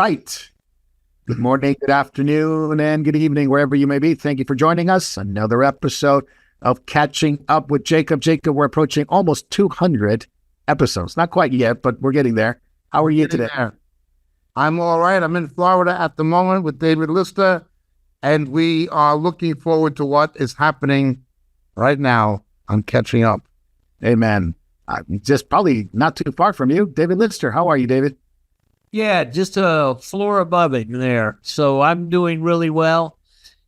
right. Good morning, good afternoon, and good evening, wherever you may be. Thank you for joining us. Another episode of Catching Up with Jacob. Jacob, we're approaching almost 200 episodes. Not quite yet, but we're getting there. How are you today? I'm all right. I'm in Florida at the moment with David Lister, and we are looking forward to what is happening right now on Catching Up. Amen. Just probably not too far from you, David Lister. How are you, David? Yeah, just a floor above it there. So I'm doing really well,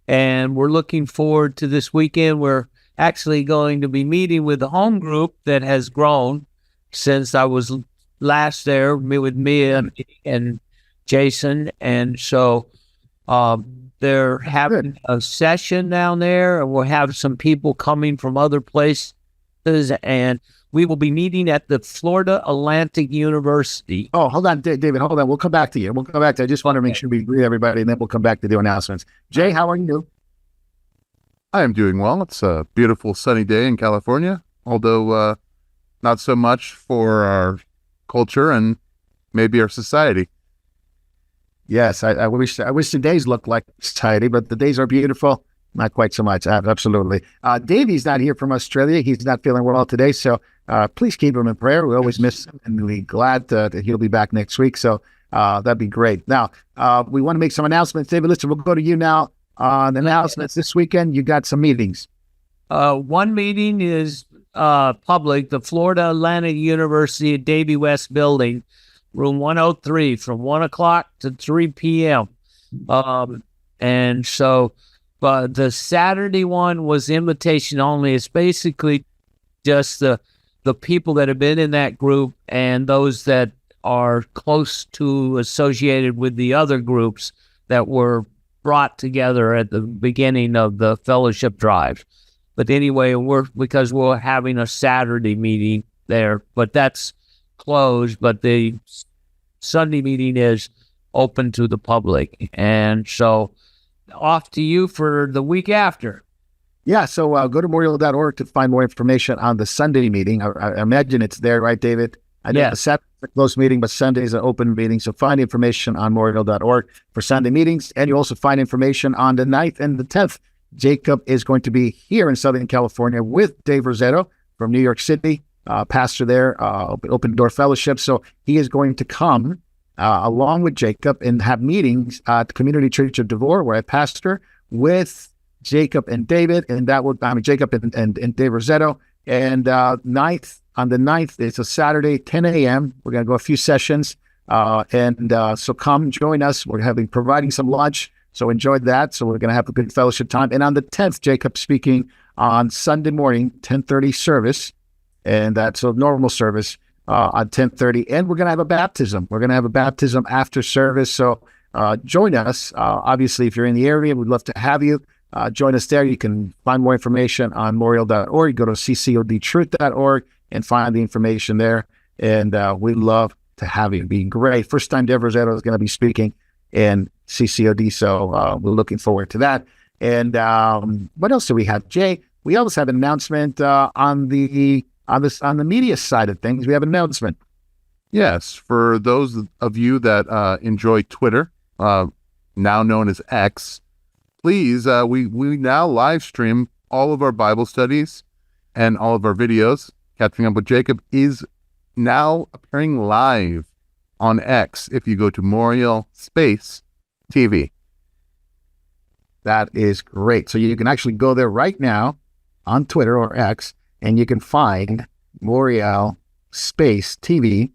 and we're looking forward to this weekend. We're actually going to be meeting with the home group that has grown since I was last there, with Mia and Jason. And so they're having a session down there, and we'll have some people coming from other places, and we will be meeting at the Florida Atlantic University. Oh, hold on, David. Hold on. We'll come back to you. I just want to make sure we greet everybody, and then we'll come back to do announcements. Jay, how are you? I am doing well. It's a beautiful sunny day in California, although not so much for our culture and maybe our society. Yes, I wish the days looked like society, but the days are beautiful. Not quite so much. Absolutely. Davey's not here from Australia. He's not feeling well today, so please keep him in prayer. We always miss him, and we're glad that he'll be back next week. So that'd be great. Now, we want to make some announcements. David, listen, we'll go to you now. The announcements this weekend, you got some meetings. One meeting is public, the Florida Atlantic University at Davy West Building, room 103, from 1 o'clock to 3 p.m. And so... But the Saturday one was invitation only. It's basically just the people that have been in that group and those that are close to associated with the other groups that were brought together at the beginning of the fellowship drive. But anyway, because we're having a Saturday meeting there, but that's closed. But the Sunday meeting is open to the public, and so. Off to you for the week after. Yeah, so go to memorial.org to find more information on the Sunday meeting. I imagine it's there, right, David? I know the Saturday's a closed meeting, but Sunday is an open meeting. So find information on memorial.org for Sunday meetings. And you also find information on the 9th and the 10th. Jacob is going to be here in Southern California with Dave Rossetto from New York City, pastor there, Open Door Fellowship. So he is going to come along with Jacob and have meetings at the Community Church of Devore, where I pastor, with Jacob and David, and that would Jacob and Dave Rossetto. And on the 9th, it's a Saturday, 10 a.m. We're going to go a few sessions, so come join us. We're providing some lunch, so enjoy that. So we're going to have a good fellowship time. And on the 10th, Jacob speaking on Sunday morning, 10:30 service, and that's a normal service. On 10:30, and we're going to have a baptism. We're going to have a baptism after service, so join us. Obviously, if you're in the area, we'd love to have you. Join us there. You can find more information on memorial.org. Go to ccodtruth.org and find the information there, and we'd love to have you. It'd be great. First time Devore Truth is going to be speaking in CCOD, so we're looking forward to that. And what else do we have, Jay? We also have an announcement on the media side of things. We have an announcement. Yes, for those of you that enjoy Twitter, now known as X, please, we now live stream all of our Bible studies and all of our videos. Catching Up with Jacob is now appearing live on X if you go to Memorial Space TV. That is great. So you can actually go there right now on Twitter or X, and you can find Memorial Space TV.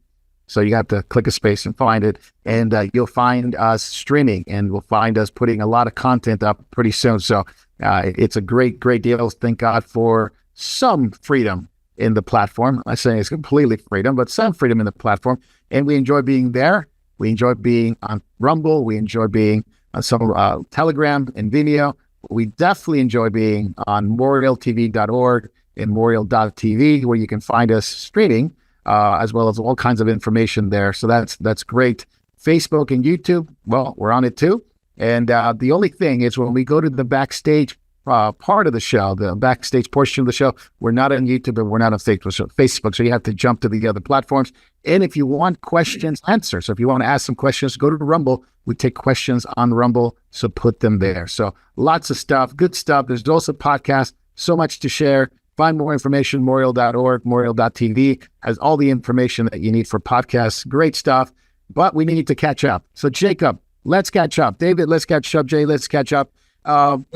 So you have to click a space and find it, and you'll find us streaming, and we'll find us putting a lot of content up pretty soon. So it's a great deal. Thank God for some freedom in the platform. I'm not saying it's completely freedom, but some freedom in the platform. And we enjoy being there. We enjoy being on Rumble. We enjoy being on some Telegram and Vimeo. We definitely enjoy being on memorialtv.org and memorial.tv, where you can find us streaming, as well as all kinds of information there. So that's great. Facebook and YouTube, well, we're on it too. And the only thing is, when we go to the backstage part of the show, the backstage portion of the show, we're not on YouTube and we're not on Facebook. So you have to jump to the other platforms. And if you want questions answered, so if you want to ask some questions, go to Rumble. We take questions on Rumble, so put them there. So lots of stuff, good stuff. There's also podcasts, so much to share. Find more information, memorial.org, memorial.tv has all the information that you need for podcasts. Great stuff, but we need to catch up. So Jacob, let's catch up. David, let's catch up. Jay, let's catch up.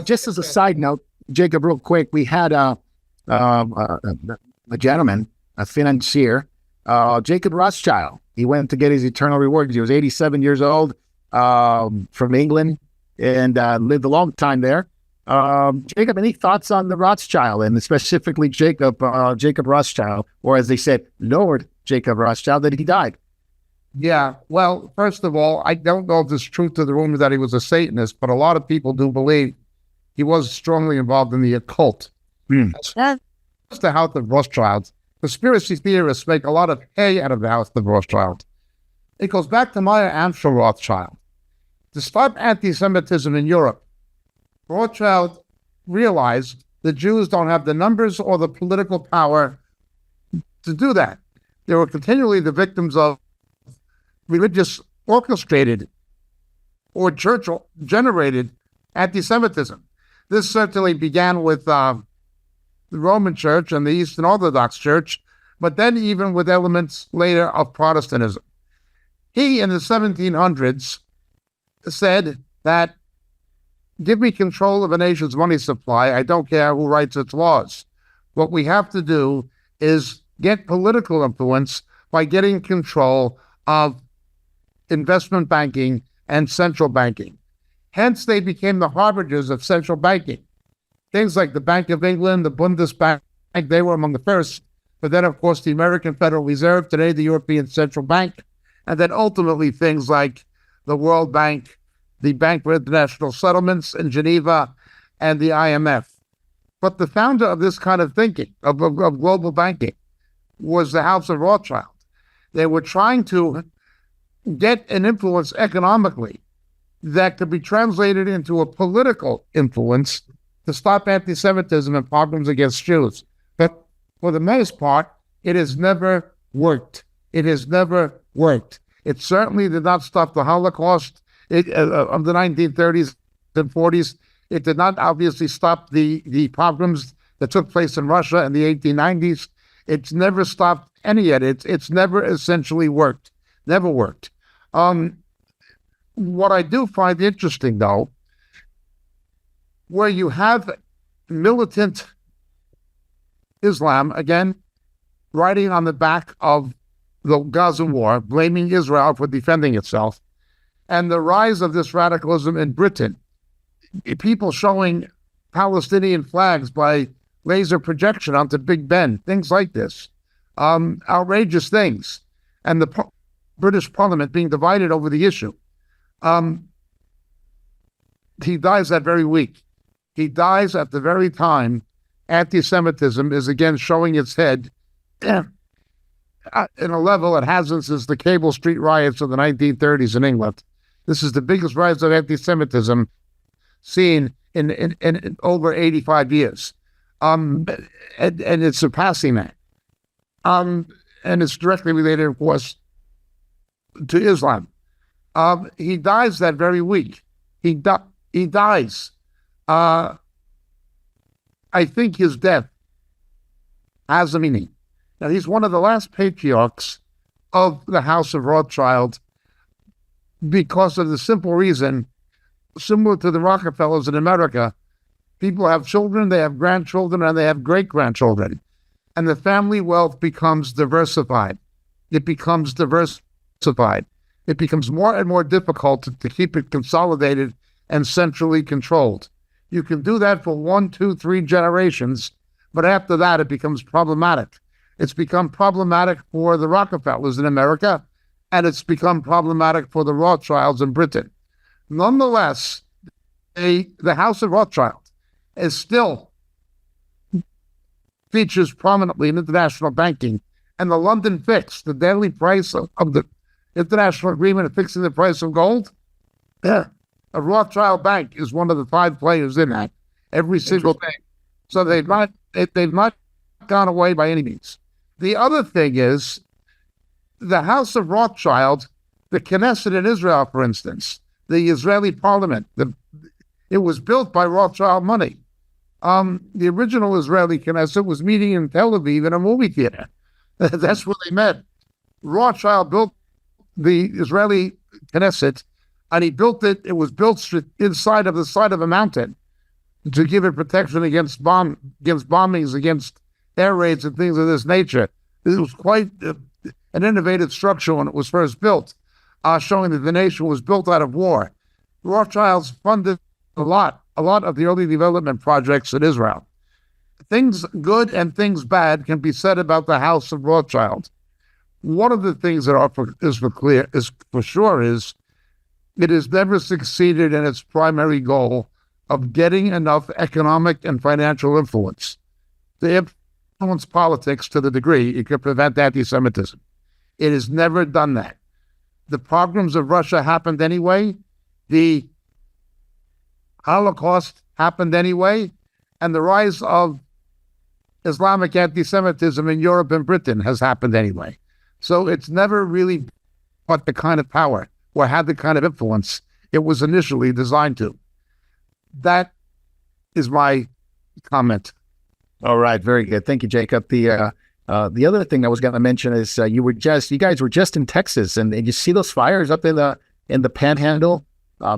Just as a side note, Jacob, real quick, we had a gentleman, a financier, Jacob Rothschild. He went to get his eternal reward. He was 87 years old, from England, and lived a long time there. Jacob, any thoughts on the Rothschild, and specifically Jacob Rothschild, or as they said, Lord Jacob Rothschild, that he died? Yeah, well, first of all, I don't know if there's truth to the rumor that he was a Satanist, but a lot of people do believe he was strongly involved in the occult. That's the House of Rothschild. Conspiracy theorists make a lot of hay out of the House of Rothschild. It goes back to Maya Angelou Rothschild. To stop anti-Semitism in Europe, Rothschild realized the Jews don't have the numbers or the political power to do that. They were continually the victims of religious orchestrated or church-generated anti-Semitism. This certainly began with the Roman Church and the Eastern Orthodox Church, but then even with elements later of Protestantism. He, in the 1700s, said that, give me control of a nation's money supply. I don't care who writes its laws. What we have to do is get political influence by getting control of investment banking and central banking. Hence, they became the harbingers of central banking. Things like the Bank of England, the Bundesbank, they were among the first. But then, of course, the American Federal Reserve, today the European Central Bank, and then ultimately things like the World Bank, the Bank for International Settlements in Geneva, and the IMF. But the founder of this kind of thinking, of global banking, was the House of Rothschild. They were trying to get an influence economically that could be translated into a political influence to stop anti-Semitism and pogroms against Jews. But for the most part, it has never worked. It has never worked. It certainly did not stop the Holocaust of the 1930s and 40s. It did not obviously stop the pogroms that took place in Russia in the 1890s. It's never stopped any of it. It's never essentially worked. Never worked. What I do find interesting, though, where you have militant Islam, again, riding on the back of the Gaza war, blaming Israel for defending itself, and the rise of this radicalism in Britain, people showing Palestinian flags by laser projection onto Big Ben, things like this, outrageous things, and the British Parliament being divided over the issue. He dies that very week. He dies at the very time anti-Semitism is again showing its head in a level it hasn't since the Cable Street riots of the 1930s in England. This is the biggest rise of anti-Semitism seen in over 85 years. And it's surpassing that. And it's directly related, of course, to Islam. He dies that very week. He dies. I think his death has a meaning. Now, he's one of the last patriarchs of the House of Rothschild because of the simple reason, similar to the Rockefellers in America, people have children, they have grandchildren, and they have great-grandchildren. And the family wealth becomes diversified. It becomes diversified. It becomes more and more difficult to keep it consolidated and centrally controlled. You can do that for 1, 2, 3 generations, but after that, it becomes problematic. It's become problematic for the Rockefellers in America, and it's become problematic for the Rothschilds in Britain. Nonetheless, the House of Rothschild is still features prominently in international banking, and the London Fix, the daily price of the international agreement of fixing the price of gold, a Rothschild Bank is one of the 5 players in that. every single day. So they've not gone away by any means. The other thing is the House of Rothschild, the Knesset in Israel, for instance, the Israeli parliament, it was built by Rothschild money. The original Israeli Knesset was meeting in Tel Aviv in a movie theater. That's where they met. Rothschild built the Israeli Knesset, and he built it. It was built inside of the side of a mountain to give it protection against bombings, against air raids and things of this nature. It was quite an innovative structure when it was first built, showing that the nation was built out of war. Rothschilds funded a lot of the early development projects in Israel. Things good and things bad can be said about the House of Rothschild. One of the things that is for sure is it has never succeeded in its primary goal of getting enough economic and financial influence to influence politics to the degree it could prevent anti-Semitism. It has never done that. The pogroms of Russia happened anyway. The Holocaust happened anyway. And the rise of Islamic anti-Semitism in Europe and Britain has happened anyway. So it's never really got the kind of power or had the kind of influence it was initially designed to. That is my comment. All right, very good. Thank you, Jacob. The other thing I was going to mention is you guys were just in Texas, and you see those fires up in the Panhandle,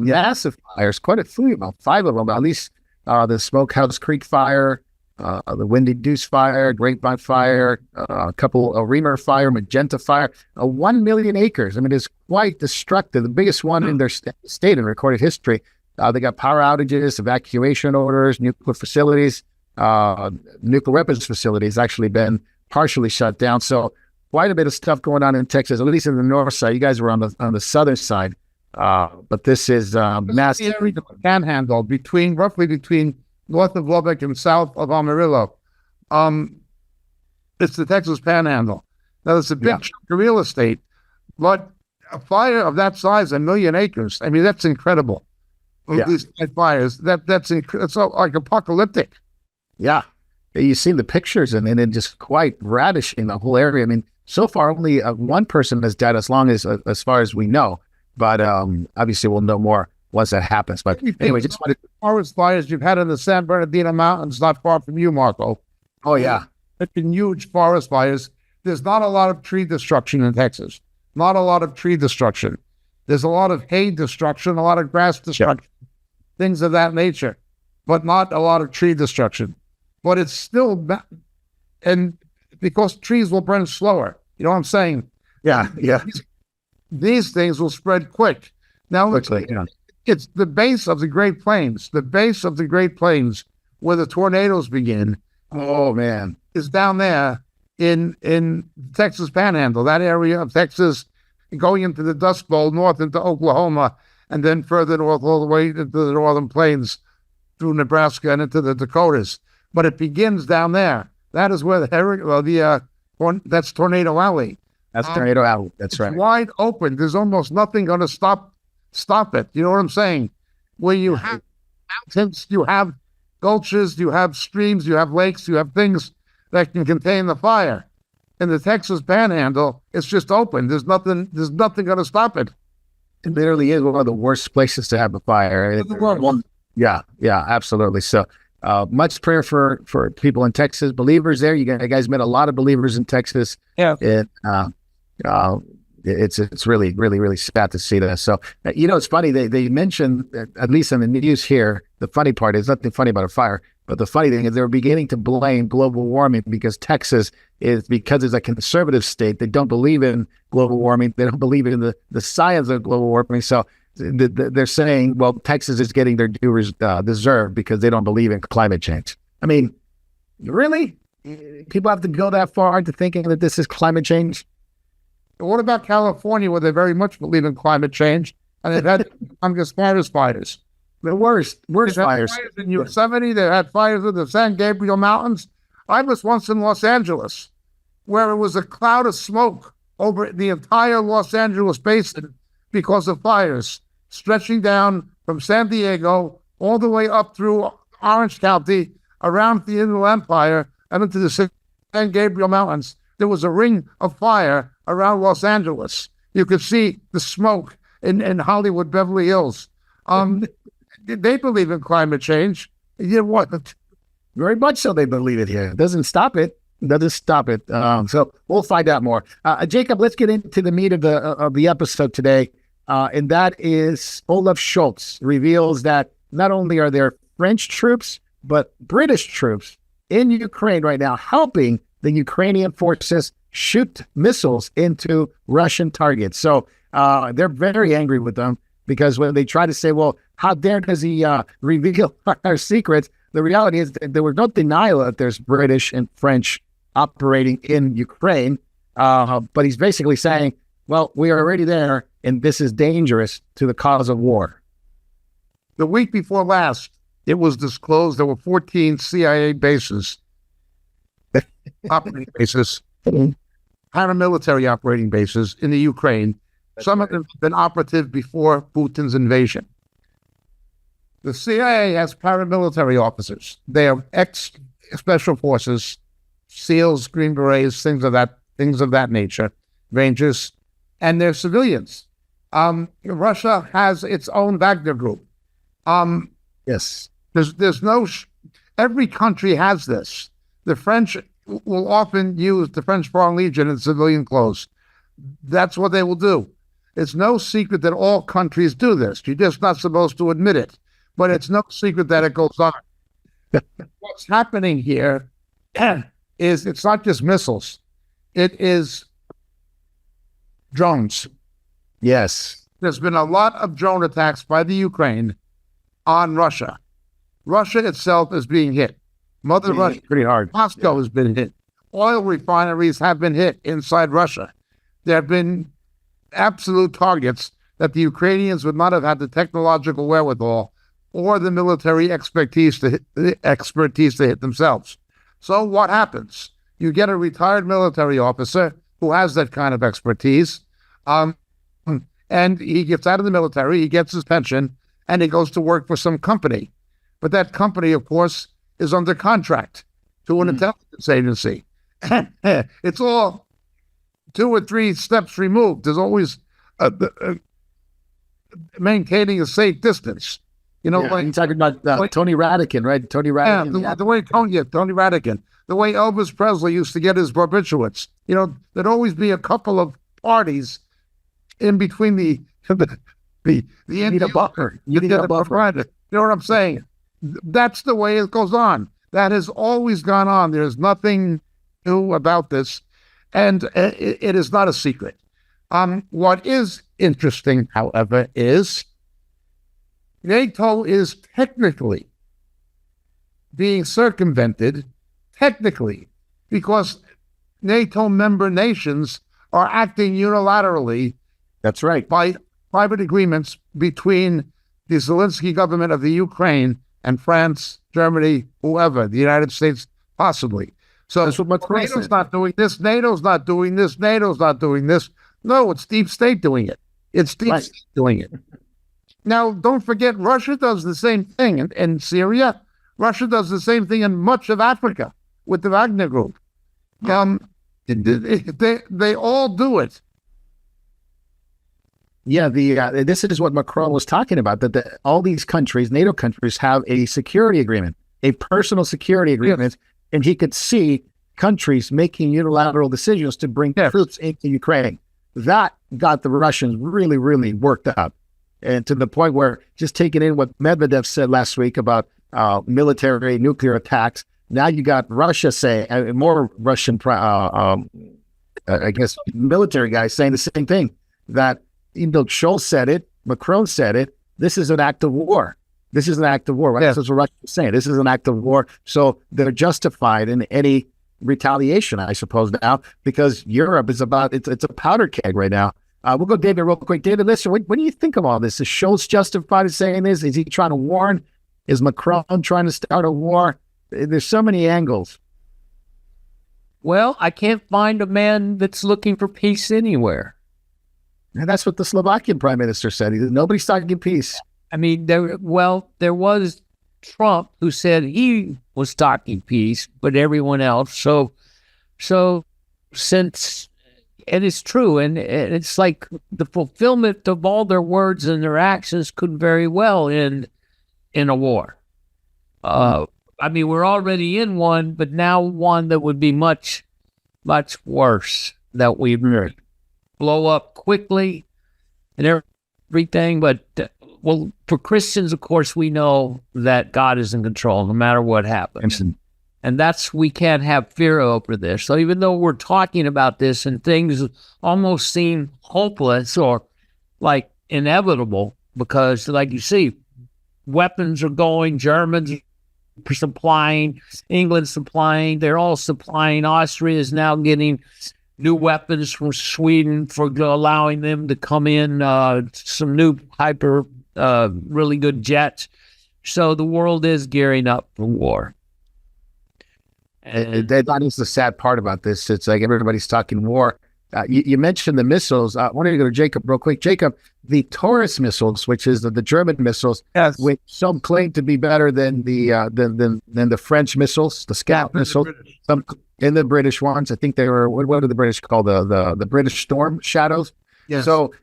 massive fires, quite a few, about 5 of them, at least the Smokehouse Creek fire, the Windy Deuce fire, Grapevine fire, a couple, a Reamer fire, Magenta fire, 1 million acres. I mean, it's quite destructive. The biggest one in their state in recorded history. They got power outages, evacuation orders, nuclear facilities, nuclear weapons facilities actually been partially shut down. So quite a bit of stuff going on in Texas, at least in the north side. You guys were on the southern side, but this is massive. The Panhandle roughly between north of Lubbock and south of Amarillo. It's the Texas Panhandle. Now, it's a big chunk of real estate, but a fire of that size, 1 million acres, I mean, that's incredible. These fires, that's it's like apocalyptic. Yeah. You see the pictures and it just quite ravishing the whole area. I mean, so far only one person has died as far as we know, but obviously we'll know more once that happens. But anyway, just wanted forest fires you've had in the San Bernardino Mountains, not far from you, Marco. Oh yeah. It's been huge forest fires. There's not a lot of tree destruction in Texas. Not a lot of tree destruction. There's a lot of hay destruction, a lot of grass destruction, things of that nature, but not a lot of tree destruction. But it's still, and because trees will burn slower. You know what I'm saying? Yeah. These things will spread quick. Now, it's the base of the Great Plains. The base of the Great Plains where the tornadoes begin. Oh, man. Is down there in Texas Panhandle, that area of Texas, going into the Dust Bowl, north into Oklahoma, and then further north all the way into the northern plains through Nebraska and into the Dakotas. But it begins down there. That is where that's Tornado Alley. That's Tornado Alley. That's right. It's wide open. There's almost nothing going to stop it. You know what I'm saying? Where you have mountains, you have gulches, you have streams, you have lakes, you have things that can contain the fire. In the Texas Panhandle, it's just open. There's nothing going to stop it. It literally is one of the worst places to have a fire. Yeah, absolutely. So much prayer for people in Texas, believers there. You guys met a lot of believers in Texas. Yeah. It's really, really, really sad to see that. So, it's funny. They mentioned, at least in the news here, the funny part is nothing funny about a fire, but the funny thing is they're beginning to blame global warming because Texas because it's a conservative state. They don't believe in global warming. They don't believe in the science of global warming. So they're saying, well, Texas is getting their due deserve because they don't believe in climate change. I mean, really? People have to go that far to thinking that this is climate change? What about California, where they very much believe in climate change, and they've had forest fires? The worst fires. In Yosemite, they had fires in the San Gabriel Mountains. I was once in Los Angeles, where it was a cloud of smoke over the entire Los Angeles basin because of fires stretching down from San Diego all the way up through Orange County, around the Inland Empire, and into the San Gabriel Mountains. There was a ring of fire around Los Angeles. You could see the smoke in Hollywood, Beverly Hills. They believe in climate change. You know what? Very much so they believe it here. It doesn't stop it. So we'll find out more. Jacob, let's get into the meat of the episode today. And that is Olaf Scholz reveals that not only are there French troops, but British troops in Ukraine right now helping the Ukrainian forces shoot missiles into Russian targets. So they're very angry with them because when they try to say, well, how dare does he reveal our secrets? The reality is that there was no denial that there's British and French operating in Ukraine. But he's basically saying, well, we are already there, and this is dangerous to the cause of war. The week before last, it was disclosed there were 14 CIA bases, operating bases, paramilitary operating bases in the Ukraine. Some of them have been operative before Putin's invasion. The CIA has paramilitary officers. They are ex-special forces, SEALs, Green Berets, things of that nature, Rangers, and they're civilians. Russia has its own Wagner group. Yes. There's no, every country has this. The French will often use the French Foreign Legion in civilian clothes. That's what they will do. It's no secret that all countries do this. You're just not supposed to admit it. But it's no secret that it goes on. What's happening here is it's not just missiles. It is drones. Yes. There's been a lot of drone attacks by the Ukraine on Russia. Russia itself is being hit. Mother Russia, pretty hard. Moscow has been hit. Oil refineries have been hit inside Russia. There have been absolute targets that the Ukrainians would not have had the technological wherewithal or the military expertise to hit themselves. So what happens? You get a retired military officer who has that kind of expertise, and he gets out of the military, he gets his pension, and he goes to work for some company. But that company, of course, is under contract to an intelligence agency. It's all 2 or 3 steps removed. There's always maintaining a safe distance. You know, you're talking about Tony Radican, right? Tony Radican. Yeah, the way Tony Radican, the way Elvis Presley used to get his barbiturates. You know, there'd always be a couple of parties in between the you need a buffer. You need a buffer. You know what I'm saying? That's the way it goes on. That has always gone on. There's nothing new about this, and it is not a secret. What is interesting, however, is NATO is technically being circumvented, because NATO member nations are acting unilaterally. That's right. By private agreements between the Zelensky government of the Ukraine and France, Germany, whoever, the United States, possibly. So that's what Macron NATO's not doing this, NATO's not doing this, NATO's not doing this. No, it's deep state doing it. It's deep state doing it. Now, don't forget, Russia does the same thing in Syria. Russia does the same thing in much of Africa with the Wagner Group. They all do it. Yeah, this is what Macron was talking about, that all these countries, NATO countries, have a security agreement, a personal security agreement, and he could see countries making unilateral decisions to bring troops into Ukraine. That got the Russians really, really worked up. And to the point where just taking in what Medvedev said last week about military nuclear attacks, now you got Russia saying, more Russian, I guess, military guys saying the same thing, that Scholz said it, Macron said it, this is an act of war. This is an act of war, right? That's what Russia is saying. This is an act of war. So they're justified in any retaliation, I suppose, now, because Europe is it's a powder keg right now. We'll go David real quick. David, listen, what do you think of all this? Is Scholz justified in saying this? Is he trying to warn? Is Macron trying to start a war? There's so many angles. Well, I can't find a man that's looking for peace anywhere. And that's what the Slovakian prime minister said. Nobody's talking peace. I mean, there was Trump, who said he was talking peace, but everyone else. So since, and it's true, and it's like the fulfillment of all their words and their actions could very well end in a war. I mean, we're already in one, but now one that would be much, much worse, that we blow up quickly and everything. But, well, for Christians, of course, we know that God is in control no matter what happens. And we can't have fear over this. So even though we're talking about this and things almost seem hopeless or like inevitable, because like you see, weapons are going, Germans supplying, England supplying, they're all supplying. Austria is now getting new weapons from Sweden for allowing them to come in, some new really good jets. So the world is gearing up for war. And that is the sad part about this. It's like everybody's talking war. You mentioned the missiles. I want to go to Jacob real quick. Jacob, the Taurus missiles, which is the German missiles, Yes. which some claim to be better than the French missiles, the Scout missiles, some and the British ones. I think they were, what are the British called? The British Storm Shadows. Yes. So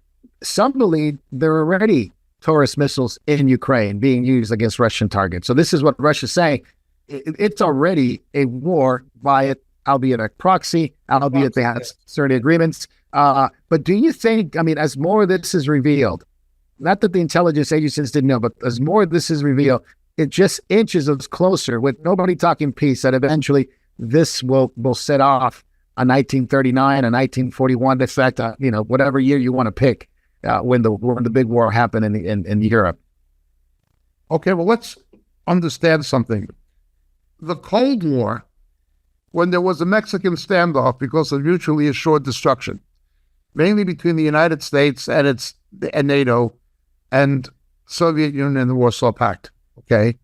some believe there are already Taurus missiles in Ukraine being used against Russian targets. So this is what Russia's saying. It's already a war by it, albeit a proxy, albeit they have certain agreements. But do you think, I mean, as more of this is revealed, not that the intelligence agencies didn't know, but as more of this is revealed, it just inches us closer with nobody talking peace, that eventually this will set off a 1939, a 1941 effect, whatever year you want to pick, when the big war happened in Europe. Okay, well, let's understand something. The Cold War, when there was a Mexican standoff because of mutually assured destruction, mainly between the United States and NATO and Soviet Union and the Warsaw Pact, okay?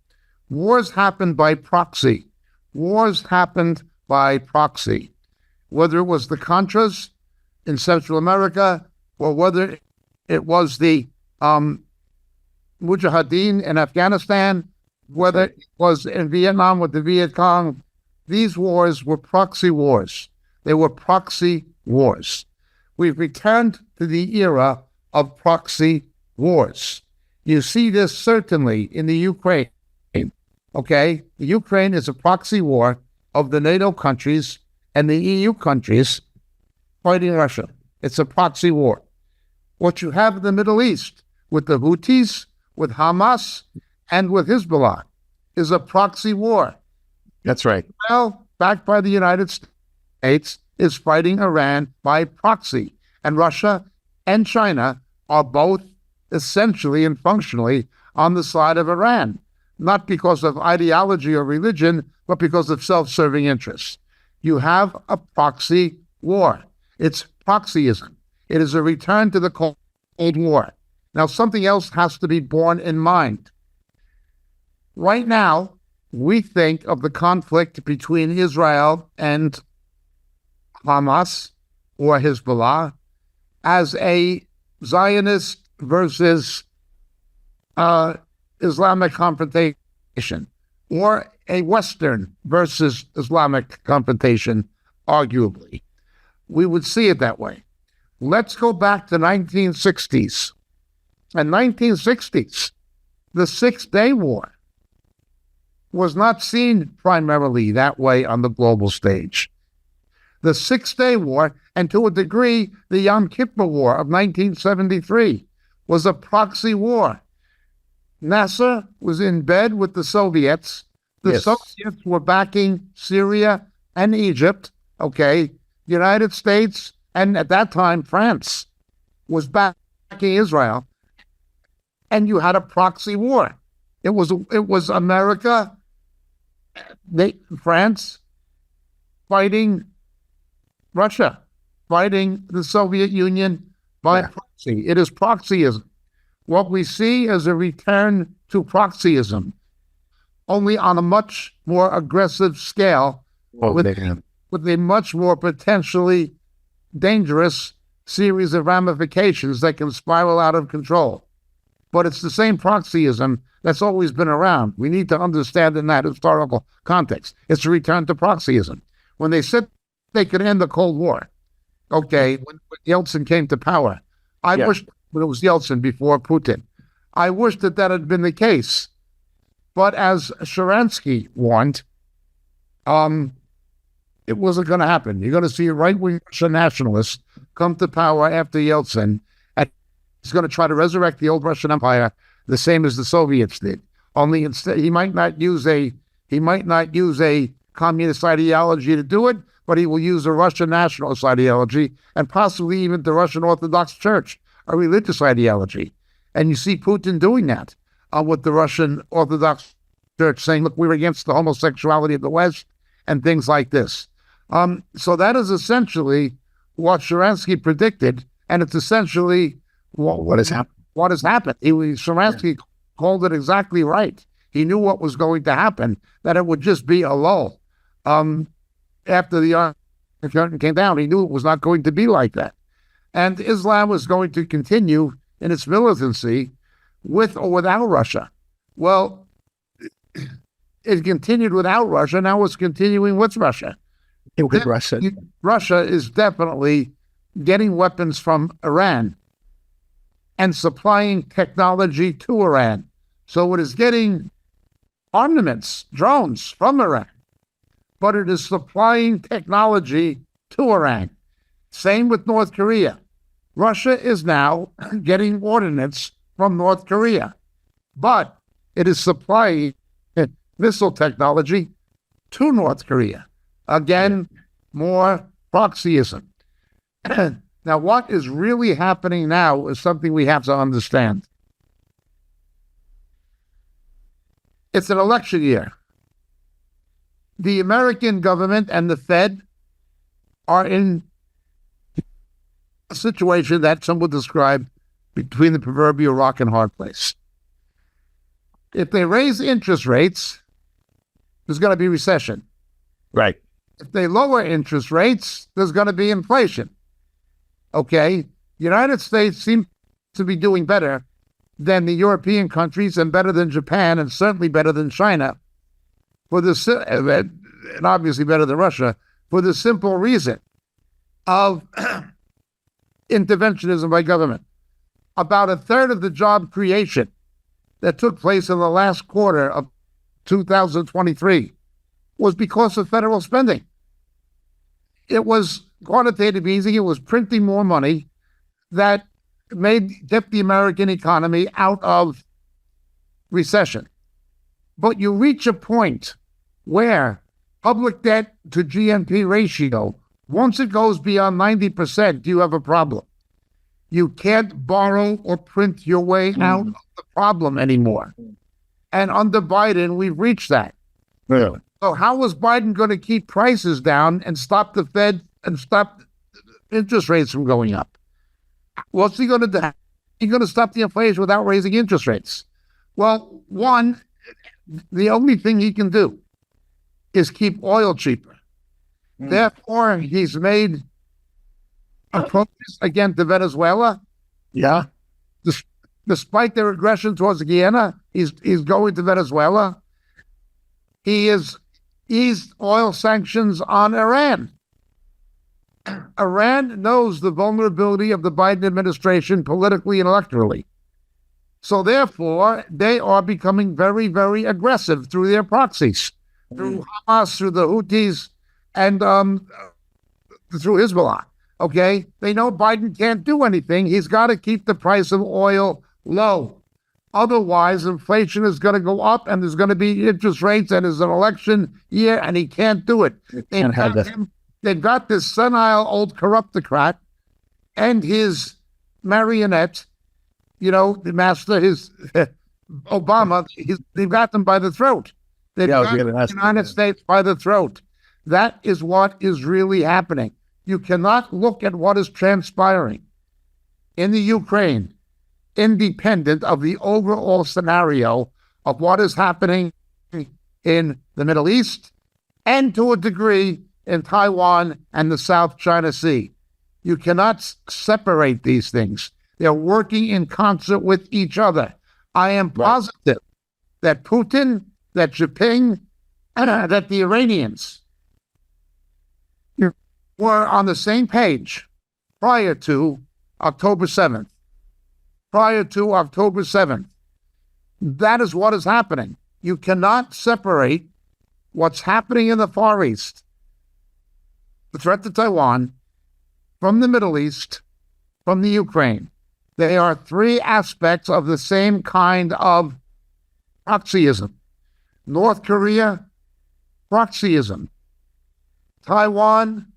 Wars happened by proxy. Wars happened by proxy. Whether it was the Contras in Central America or whether it was the Mujahideen in Afghanistan, whether it was in Vietnam with the Viet Cong, these wars were proxy wars. They were proxy wars. We've returned to the era of proxy wars. You see this certainly in the Ukraine. Okay? The Ukraine is a proxy war of the NATO countries and the EU countries fighting Russia. It's a proxy war. What you have in the Middle East with the Houthis, with Hamas, and with Hezbollah is a proxy war. That's right. Israel, backed by the United States, is fighting Iran by proxy. And Russia and China are both essentially and functionally on the side of Iran, not because of ideology or religion, but because of self-serving interests. You have a proxy war. It's proxyism. It is a return to the Cold War. Now, something else has to be borne in mind. Right now, we think of the conflict between Israel and Hamas or Hezbollah as a Zionist versus Islamic confrontation, or a Western versus Islamic confrontation, arguably. We would see it that way. Let's go back to 1960s. In 1960s, the Six-Day War was not seen primarily that way on the global stage. The Six-Day War, and to a degree, the Yom Kippur War of 1973, was a proxy war. Nasser was in bed with the Soviets. The Soviets were backing Syria and Egypt, okay? The United States, and at that time, France, was backing Israel. And you had a proxy war. It was America, France, fighting Russia, fighting the Soviet Union by proxy. It is proxyism. What we see is a return to proxyism, only on a much more aggressive scale, with a much more potentially dangerous series of ramifications that can spiral out of control. but it's the same proxyism that's always been around. We need to understand in that historical context. It's a return to proxyism. When they said they could end the Cold War, okay, when Yeltsin came to power, I wish it was Yeltsin before Putin. I wish that had been the case. But as Sharansky warned, it wasn't going to happen. You're going to see right-wing Russian nationalists come to power after Yeltsin, and he's going to try to resurrect the old Russian Empire the same as the Soviets did. Only instead, he might not use a communist ideology to do it, but he will use a Russian nationalist ideology and possibly even the Russian Orthodox Church, a religious ideology. And you see Putin doing that with the Russian Orthodox Church, saying, look, we're against the homosexuality of the West and things like this. So that is essentially what Sharansky predicted, and it's essentially what has happened. What has happened. Sharansky called it exactly right. He knew what was going to happen, that it would just be a lull. After the Iron Curtain came down, he knew it was not going to be like that. And Islam was going to continue in its militancy with or without Russia. Well, it continued without Russia. Now it's continuing with Russia. Russia is definitely getting weapons from Iran and supplying technology to Iran. So it is getting armaments, drones from Iran, but it is supplying technology to Iran. Same with North Korea. Russia is now getting ordnance from North Korea, but it is supplying missile technology to North Korea. Again, more proxyism. Now, what is really happening now is something we have to understand. It's an election year. The American government and the Fed are in a situation that some would describe between the proverbial rock and hard place. If they raise interest rates, there's going to be recession. Right. If they lower interest rates, there's going to be inflation. Okay? The United States seems to be doing better than the European countries and better than Japan and certainly better than China, and obviously better than Russia, for the simple reason of interventionism by government. About a third of the job creation that took place in the last quarter of 2023 was because of federal spending. It was quantitative easing. It was printing more money that kept the American economy out of recession. But you reach a point where public debt to GNP ratio, once it goes beyond 90%, you have a problem. You can't borrow or print your way out of the problem anymore. And under Biden, we've reached that. Really? So how is Biden going to keep prices down and stop the Fed and stop interest rates from going up? What's he going to do? He's going to stop the inflation without raising interest rates. Well, one, the only thing he can do is keep oil cheaper. Therefore, he's made approaches against Venezuela. Yeah. Despite their aggression towards Guyana, he's going to Venezuela. He has eased oil sanctions on Iran. Iran knows the vulnerability of the Biden administration politically and electorally. So therefore, they are becoming very, very aggressive through their proxies, through Hamas, through the Houthis, and through Hezbollah. Okay? They know Biden can't do anything. He's got to keep the price of oil low. Otherwise, inflation is going to go up, and there's going to be interest rates, and it's an election year, and he can't do it. They've got this senile old corruptocrat and his marionette, the master, his Obama. They've got them by the throat. They've got the United States by the throat. That is what is really happening. You cannot look at what is transpiring in the Ukraine independent of the overall scenario of what is happening in the Middle East and to a degree in Taiwan and the South China Sea. You cannot separate these things. They're working in concert with each other. I am positive that Putin, that Jinping, that the Iranians were on the same page prior to October 7th. Prior to October 7th. That is what is happening. You cannot separate what's happening in the Far East, the threat to Taiwan, from the Middle East, from the Ukraine. They are three aspects of the same kind of proxyism. North Korea, proxyism. Taiwan,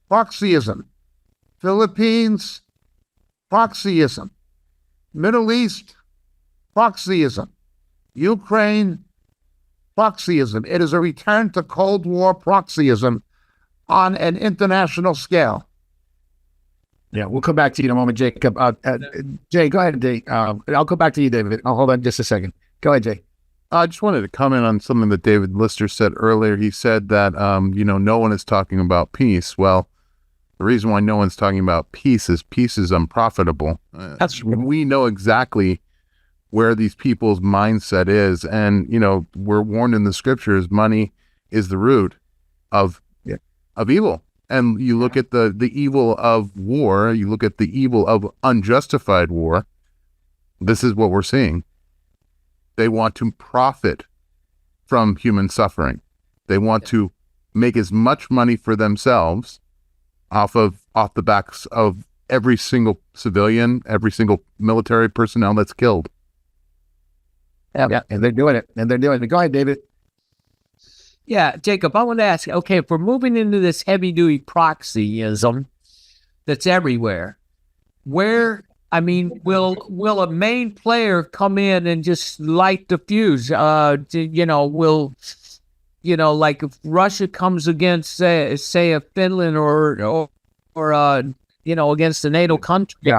proxyism. Philippines, proxyism. Middle East, proxyism. Ukraine, proxyism. It is a return to Cold War proxyism on an international scale. Yeah, we'll come back to you in a moment, Jacob. Jay, go ahead, Jay. I'll go back to you, David. I'll hold on just a second. Go ahead, Jay. I just wanted to comment on something that David Lister said earlier. He said that, no one is talking about peace. Well, the reason why no one's talking about peace is unprofitable. We know exactly where these people's mindset is. And, we're warned in the scriptures, money is the root of evil. And you look at the evil of war, you look at the evil of unjustified war. This is what we're seeing. They want to profit from human suffering. They want to make as much money for themselves off the backs of every single civilian, every single military personnel that's killed. Yeah, and they're doing it. Go ahead, David. Yeah, Jacob, I want to ask, okay, if we're moving into this heavy-duty proxyism that's everywhere, will a main player come in and just light the fuse? Like if Russia comes against, say a Finland or against a NATO country,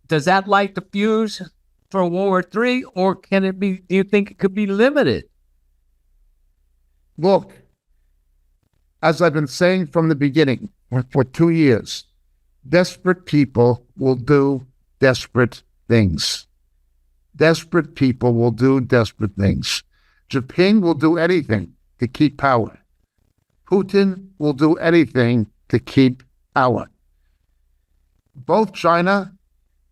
does that light the fuse for World War III, or can it be? Do you think it could be limited? Look, as I've been saying from the beginning, for 2 years, desperate people will do desperate things. Desperate people will do desperate things. Japan will do anything to keep power. Putin will do anything to keep power. Both China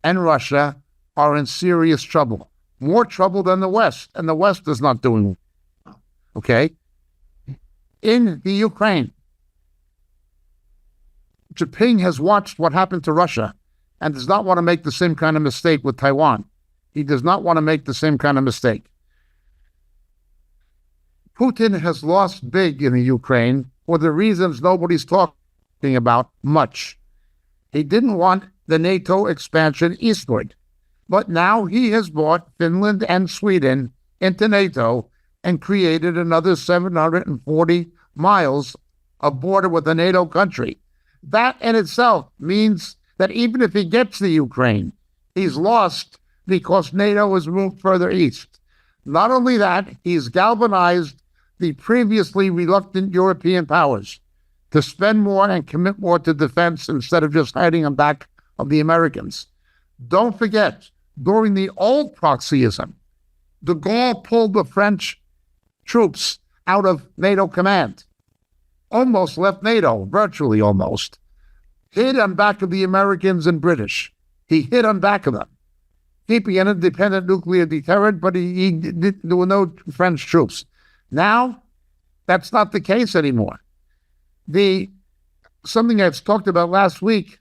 and Russia are in serious trouble. More trouble than the West, and the West is not doing well. Okay? In the Ukraine, Japan has watched what happened to Russia and does not want to make the same kind of mistake with Taiwan. He does not want to make the same kind of mistake. Putin has lost big in the Ukraine for the reasons nobody's talking about much. He didn't want the NATO expansion eastward, but now he has brought Finland and Sweden into NATO and created another 740 miles of border with a NATO country. That in itself means that even if he gets the Ukraine, he's lost because NATO has moved further east. Not only that, he's galvanized the previously reluctant European powers to spend more and commit more to defense instead of just hiding on back of the Americans. Don't forget, during the old proxyism, de Gaulle pulled the French troops out of NATO command, almost left NATO, virtually almost, hid on back of the Americans and British. He hid on back of them, keeping an independent nuclear deterrent, but there were no French troops. Now, that's not the case anymore. Something I've talked about last week,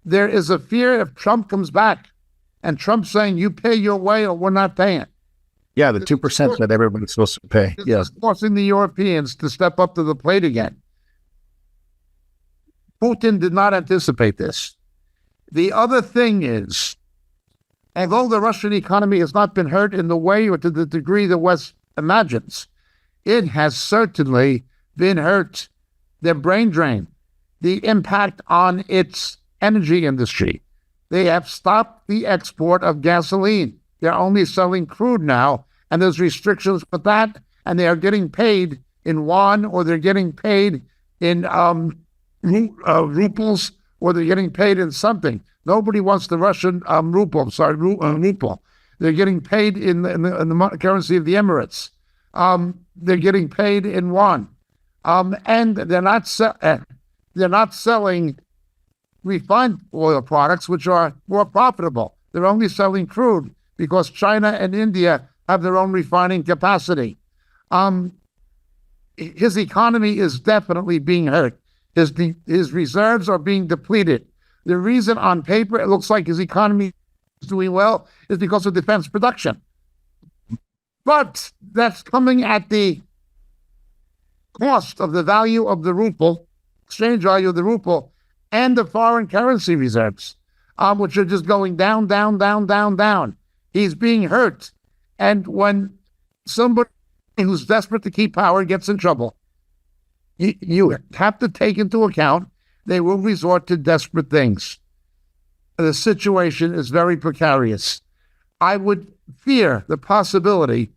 there is a fear if Trump comes back, and Trump's saying, you pay your way or we're not paying. Yeah, the 2% that everybody's supposed to pay. Yes, forcing the Europeans to step up to the plate again. Putin did not anticipate this. The other thing is, although the Russian economy has not been hurt in the way or to the degree the West imagines, it has certainly been hurt. Their brain drain, the impact on its energy industry. They have stopped the export of gasoline. They're only selling crude now, and there's restrictions for that, and they are getting paid in yuan, or they're getting paid in rubles, or they're getting paid in something. Nobody wants the Russian ruble. They're getting paid in the currency of the Emirates. They're getting paid in yuan, and they're not selling refined oil products, which are more profitable. They're only selling crude because China and India have their own refining capacity. His economy is definitely being hurt. His reserves are being depleted. The reason on paper it looks like his economy is doing well is because of defense production. But that's coming at the cost of the value of the ruble, exchange value of the ruble, and the foreign currency reserves, which are just going down, down, down, down, down. He's being hurt. And when somebody who's desperate to keep power gets in trouble, you have to take into account they will resort to desperate things. The situation is very precarious. I would fear the possibility,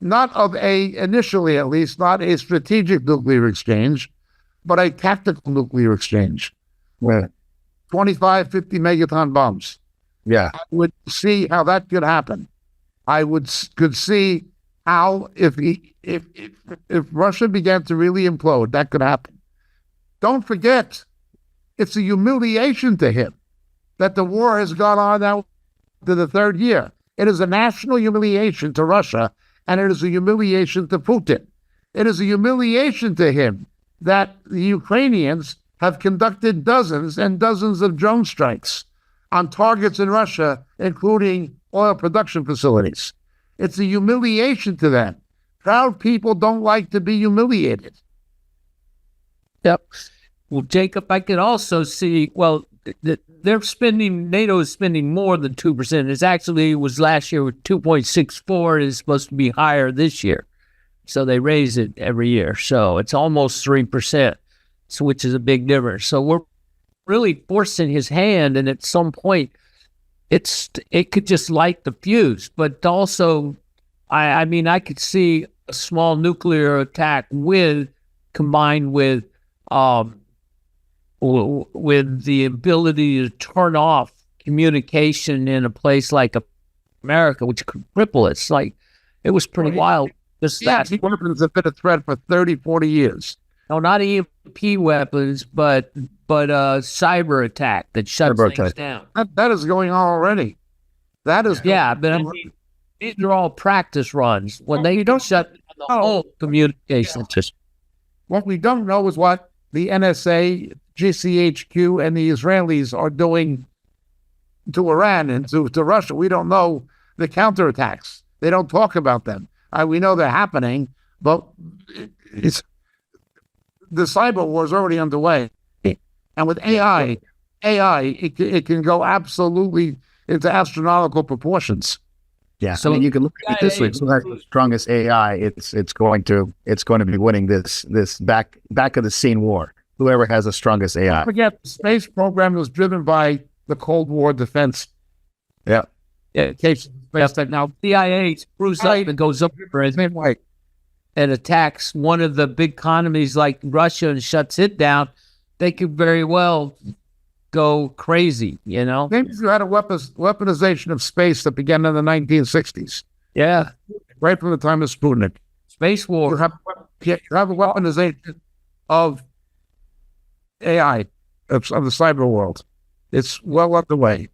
not of initially at least, not a strategic nuclear exchange, but a tactical nuclear exchange. Well, 25, 50 megaton bombs. yeah. I would see how that could happen. I could see how if Russia began to really implode, that could happen. Don't forget, it's a humiliation to him that the war has gone on now to the third year. It is a national humiliation to Russia, and it is a humiliation to Putin. It is a humiliation to him that the Ukrainians have conducted dozens and dozens of drone strikes on targets in Russia, including oil production facilities. It's a humiliation to them. Proud people don't like to be humiliated. Yep. Well, Jacob, I can also see, NATO is spending more than 2%. It was last year with 2.64. It's supposed to be higher this year. So they raise it every year. So it's almost 3%, which is a big difference. So we're really forcing his hand, and at some point, it could just light the fuse. But also, I could see a small nuclear attack combined with the ability to turn off communication in a place like America, which could cripple it. It was pretty wild. Weapons have been a threat for 30, 40 years. No, not EMP weapons, but cyber attack that shuts things down. That is going on already. That is but these are all practice runs. When they don't shut down the whole communication system. What we don't know is what the NSA, GCHQ, and the Israelis are doing to Iran and to Russia. We don't know the counterattacks. They don't talk about them. We know they're happening, but the cyber war is already underway. And with AI, it can go absolutely into astronomical proportions. Yeah, so you can look at it this way: who has the strongest AI? It's going to be winning this back of the scene war. Whoever has the strongest AI. Don't forget, the space program was driven by the Cold War defense. Yeah. Now CIA screws up and goes up and attacks one of the big economies like Russia and shuts it down. They could very well go crazy, you know? Maybe you had a weaponization of space that began in the 1960s. Yeah. Right from the time of Sputnik. Space war. You have a weaponization of AI, of the cyber world. It's well underway.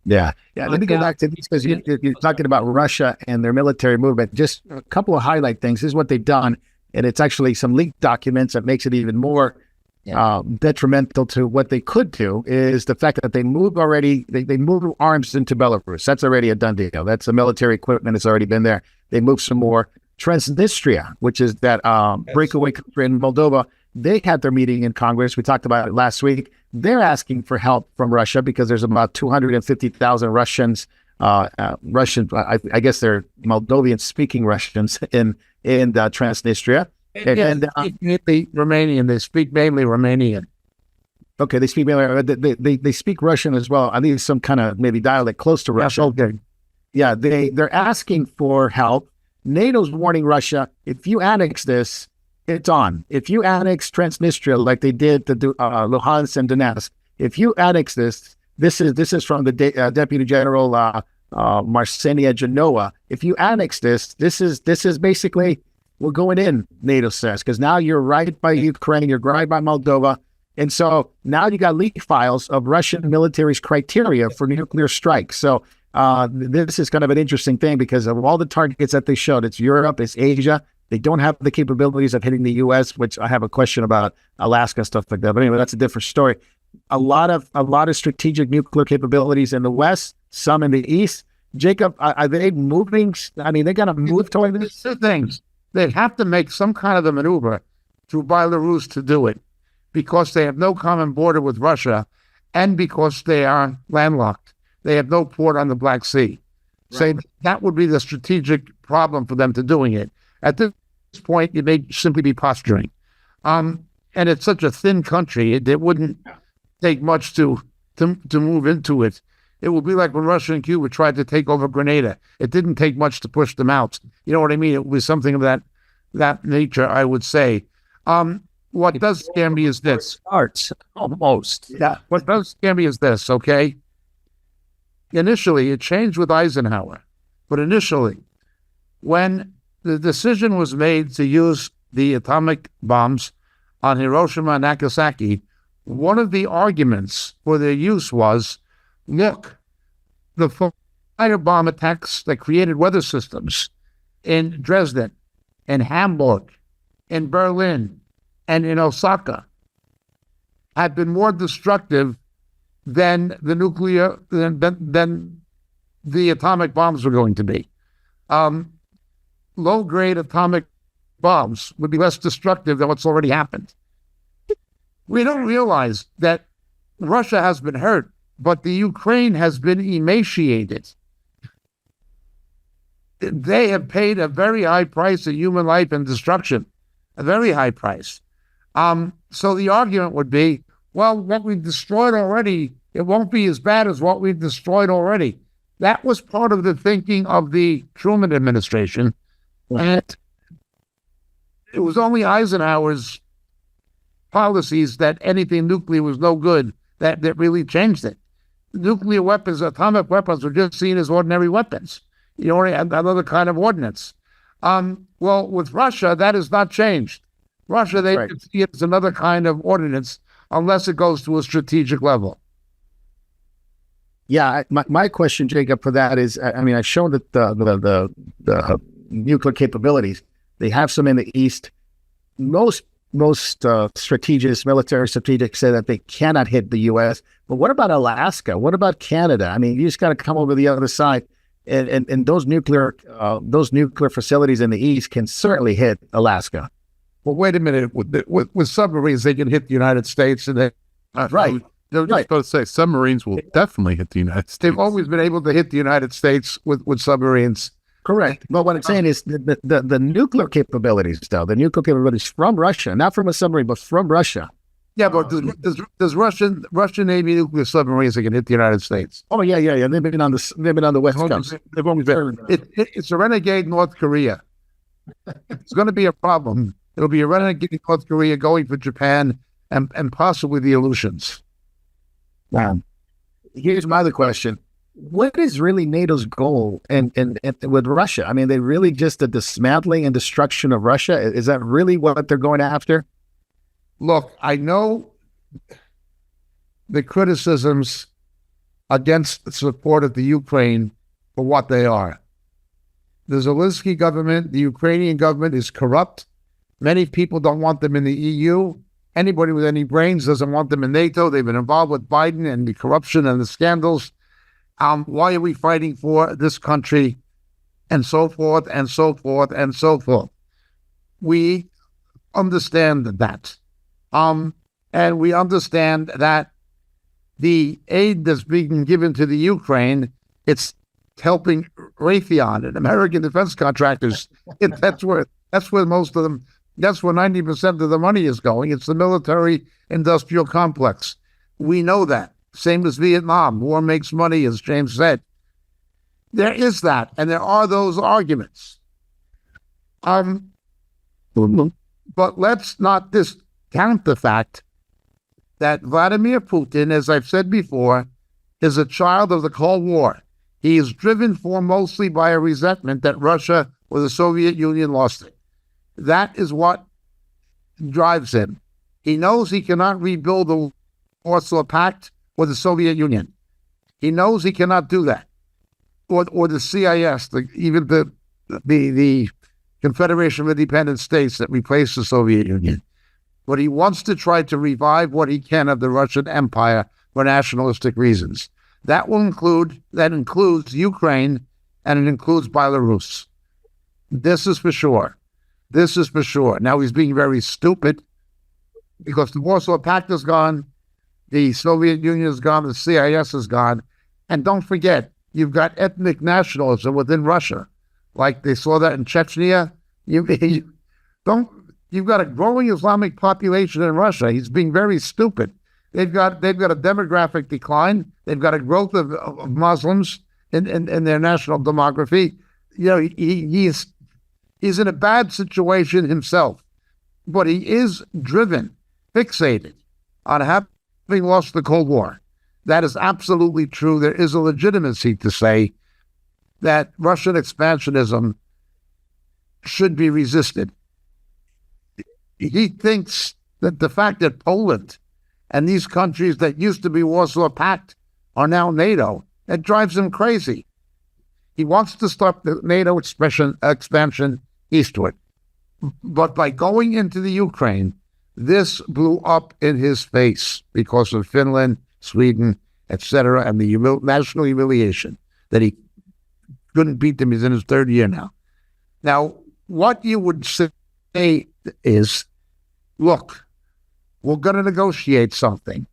Yeah. Let me go back to this because you're talking about Russia and their military movement. Just a couple of highlight things. This is what they've done, and it's actually some leaked documents that makes it even more detrimental to what they could do. Is the fact that they moved arms into Belarus. That's already a done deal. That's the military equipment that's already been there. They moved some more. Transnistria, which is that breakaway country in Moldova, they had their meeting in Congress. We talked about it last week. They're asking for help from Russia because there's about 250,000 Russians. I guess they're Moldovan-speaking Russians in Transnistria. And Romanian. They speak mainly Romanian. Okay, they speak mainly. They speak Russian as well. I think some kind of maybe dialect close to Russian. Okay. Yeah, they're asking for help. NATO's warning Russia: if you annex this, it's on. If you annex Transnistria like they did to Luhansk and Donetsk, if you annex this is from the Deputy General Marsinia, Genoa. If you annex this is basically, we're going in, NATO says, because now you're right by Ukraine, you're right by Moldova. And so now you got leak files of Russian military's criteria for nuclear strikes. So this is kind of an interesting thing because of all the targets that they showed. It's Europe, it's Asia. They don't have the capabilities of hitting the U.S., which I have a question about Alaska, stuff like that. But anyway, that's a different story. A lot of strategic nuclear capabilities in the West, some in the East. Jacob, are they moving? I mean, they got to move toward this. Two things. They have to make some kind of a maneuver through Belarus to do it because they have no common border with Russia and because they are landlocked. They have no port on the Black Sea. Right. So that would be the strategic problem for them to doing it. At this point, it may simply be posturing. And it's such a thin country, it wouldn't take much to move into it. It would be like when Russia and Cuba tried to take over Grenada. It didn't take much to push them out. You know what I mean? It was something of that nature, I would say. What does scare me is this. Starts almost. Yeah. What does scare me is this, okay? Initially, it changed with Eisenhower. But initially, when the decision was made to use the atomic bombs on Hiroshima and Nagasaki, one of the arguments for their use was, look, the firebomb attacks that created weather systems in Dresden, in Hamburg, in Berlin, and in Osaka had been more destructive than the nuclear, than the atomic bombs were going to be. Low-grade atomic bombs would be less destructive than what's already happened. We don't realize that Russia has been hurt, but the Ukraine has been emaciated. They have paid a very high price of human life and destruction, a very high price. So the argument would be, well, what we've destroyed already, it won't be as bad as what we've destroyed already. That was part of the thinking of the Truman administration. And it was only Eisenhower's policies that anything nuclear was no good that really changed it. Nuclear weapons, atomic weapons were just seen as ordinary weapons. You know, another kind of ordinance. Well, with Russia, that has not changed. Russia, they see it as another kind of ordinance unless it goes to a strategic level. Yeah, my question, Jacob, for that is, I mean, I've shown that the nuclear capabilities, they have some in the East. Most strategics, military strategics say that they cannot hit the U.S. But what about Alaska? What about Canada? I mean, you just got to come over the other side, and those nuclear facilities in the East can certainly hit Alaska. Well, wait a minute. With submarines, they can hit the United States, and they right. They're just about to say submarines will definitely hit the United States. They've always been able to hit the United States with submarines. Correct. But what I'm saying is the nuclear capabilities, though, the nuclear capabilities from Russia, not from a submarine, but from Russia. Yeah, but does Russian Navy nuclear submarines that can hit the United States? Oh yeah. They've been on the West Coast. They've always been. It's a renegade North Korea. It's going to be a problem. It'll be a renegade North Korea going for Japan and possibly the Aleutians. Wow. Here's my other question. What is really NATO's goal and with Russia? I mean, they really just the dismantling and destruction of Russia? Is that really what they're going after? Look, I know the criticisms against the support of the Ukraine for what they are. The Zelensky government, the Ukrainian government is corrupt. Many people don't want them in the EU. Anybody with any brains doesn't want them in NATO. They've been involved with Biden and the corruption and the scandals. Why are we fighting for this country? And so forth, and so forth, and so forth. We understand that. And we understand that the aid that's being given to the Ukraine, it's helping Raytheon and American defense contractors. That's where most of them, that's where 90% of the money is going. It's the military industrial complex. We know that. Same as Vietnam. War makes money, as James said. There is that, and there are those arguments. But let's not discount the fact that Vladimir Putin, as I've said before, is a child of the Cold War. He is driven mostly by a resentment that Russia or the Soviet Union lost it. That is what drives him. He knows he cannot rebuild the Warsaw Pact or the Soviet Union. He knows he cannot do that, or the CIS, even the Confederation of Independent States that replaced the Soviet Union. But he wants to try to revive what he can of the Russian Empire for nationalistic reasons. That includes Ukraine, and it includes Belarus. This is for sure. This is for sure. Now he's being very stupid because the Warsaw Pact is gone, the Soviet Union is gone, the CIS is gone, and don't forget, you've got ethnic nationalism within Russia, like they saw that in Chechnya. You've got a growing Islamic population in Russia. He's being very stupid. They've got a demographic decline. They've got a growth of Muslims in their national demography. You know, he's in a bad situation himself, but he is driven, fixated on having lost the Cold War. That is absolutely true. There is a legitimacy to say that Russian expansionism should be resisted. He thinks that the fact that Poland and these countries that used to be Warsaw Pact are now NATO, that drives him crazy. He wants to stop the NATO expansion eastward. But by going into the Ukraine, this blew up in his face because of Finland, Sweden, etc., and the national humiliation that he couldn't beat them. He's in his third year now. Now, what you would say is, look, we're going to negotiate something.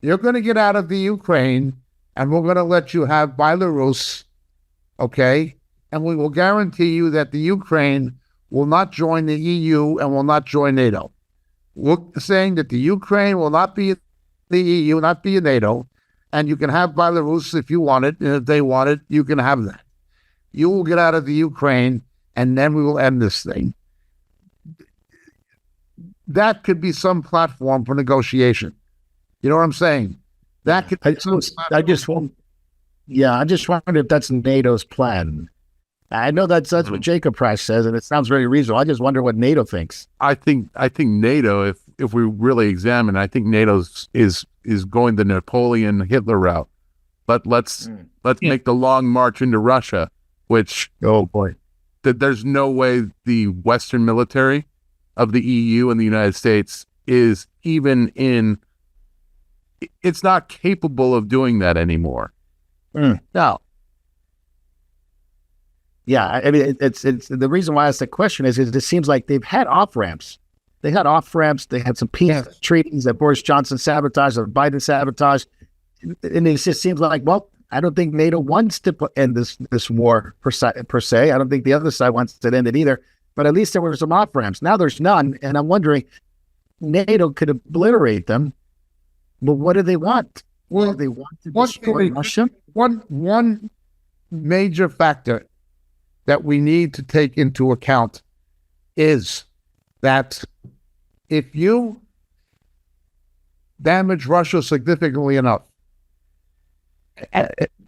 You're going to get out of the Ukraine, and we're going to let you have Belarus, okay? And we will guarantee you that the Ukraine will not join the EU and will not join NATO. We're saying that the Ukraine will not be in the EU, not be in NATO, and you can have Belarus if you want it, and if they want it, you can have that. You will get out of the Ukraine, and then we will end this thing. That could be some platform for negotiation. You know what I'm saying? That could. I just wonder if that's NATO's plan. I know that's what Jacob Price says, and it sounds very reasonable. I just wonder what NATO thinks. I think NATO, if we really examine, I think NATO is going the Napoleon Hitler route. But let's make the long march into Russia, which that there's no way the Western military of the EU and the United States is even it's not capable of doing that anymore. No. Yeah, I mean, it's the reason why I asked the question is it seems like they've had off-ramps. They had off-ramps. They had some peace treaties that Boris Johnson sabotaged or Biden sabotaged. And it just seems like, well, I don't think NATO wants to end this war per se. I don't think the other side wants to end it either. But at least there were some off-ramps. Now there's none. And I'm wondering, NATO could obliterate them, but what do they want? Well, do they want to destroy Russia? One major factor that we need to take into account is that if you damage Russia significantly enough,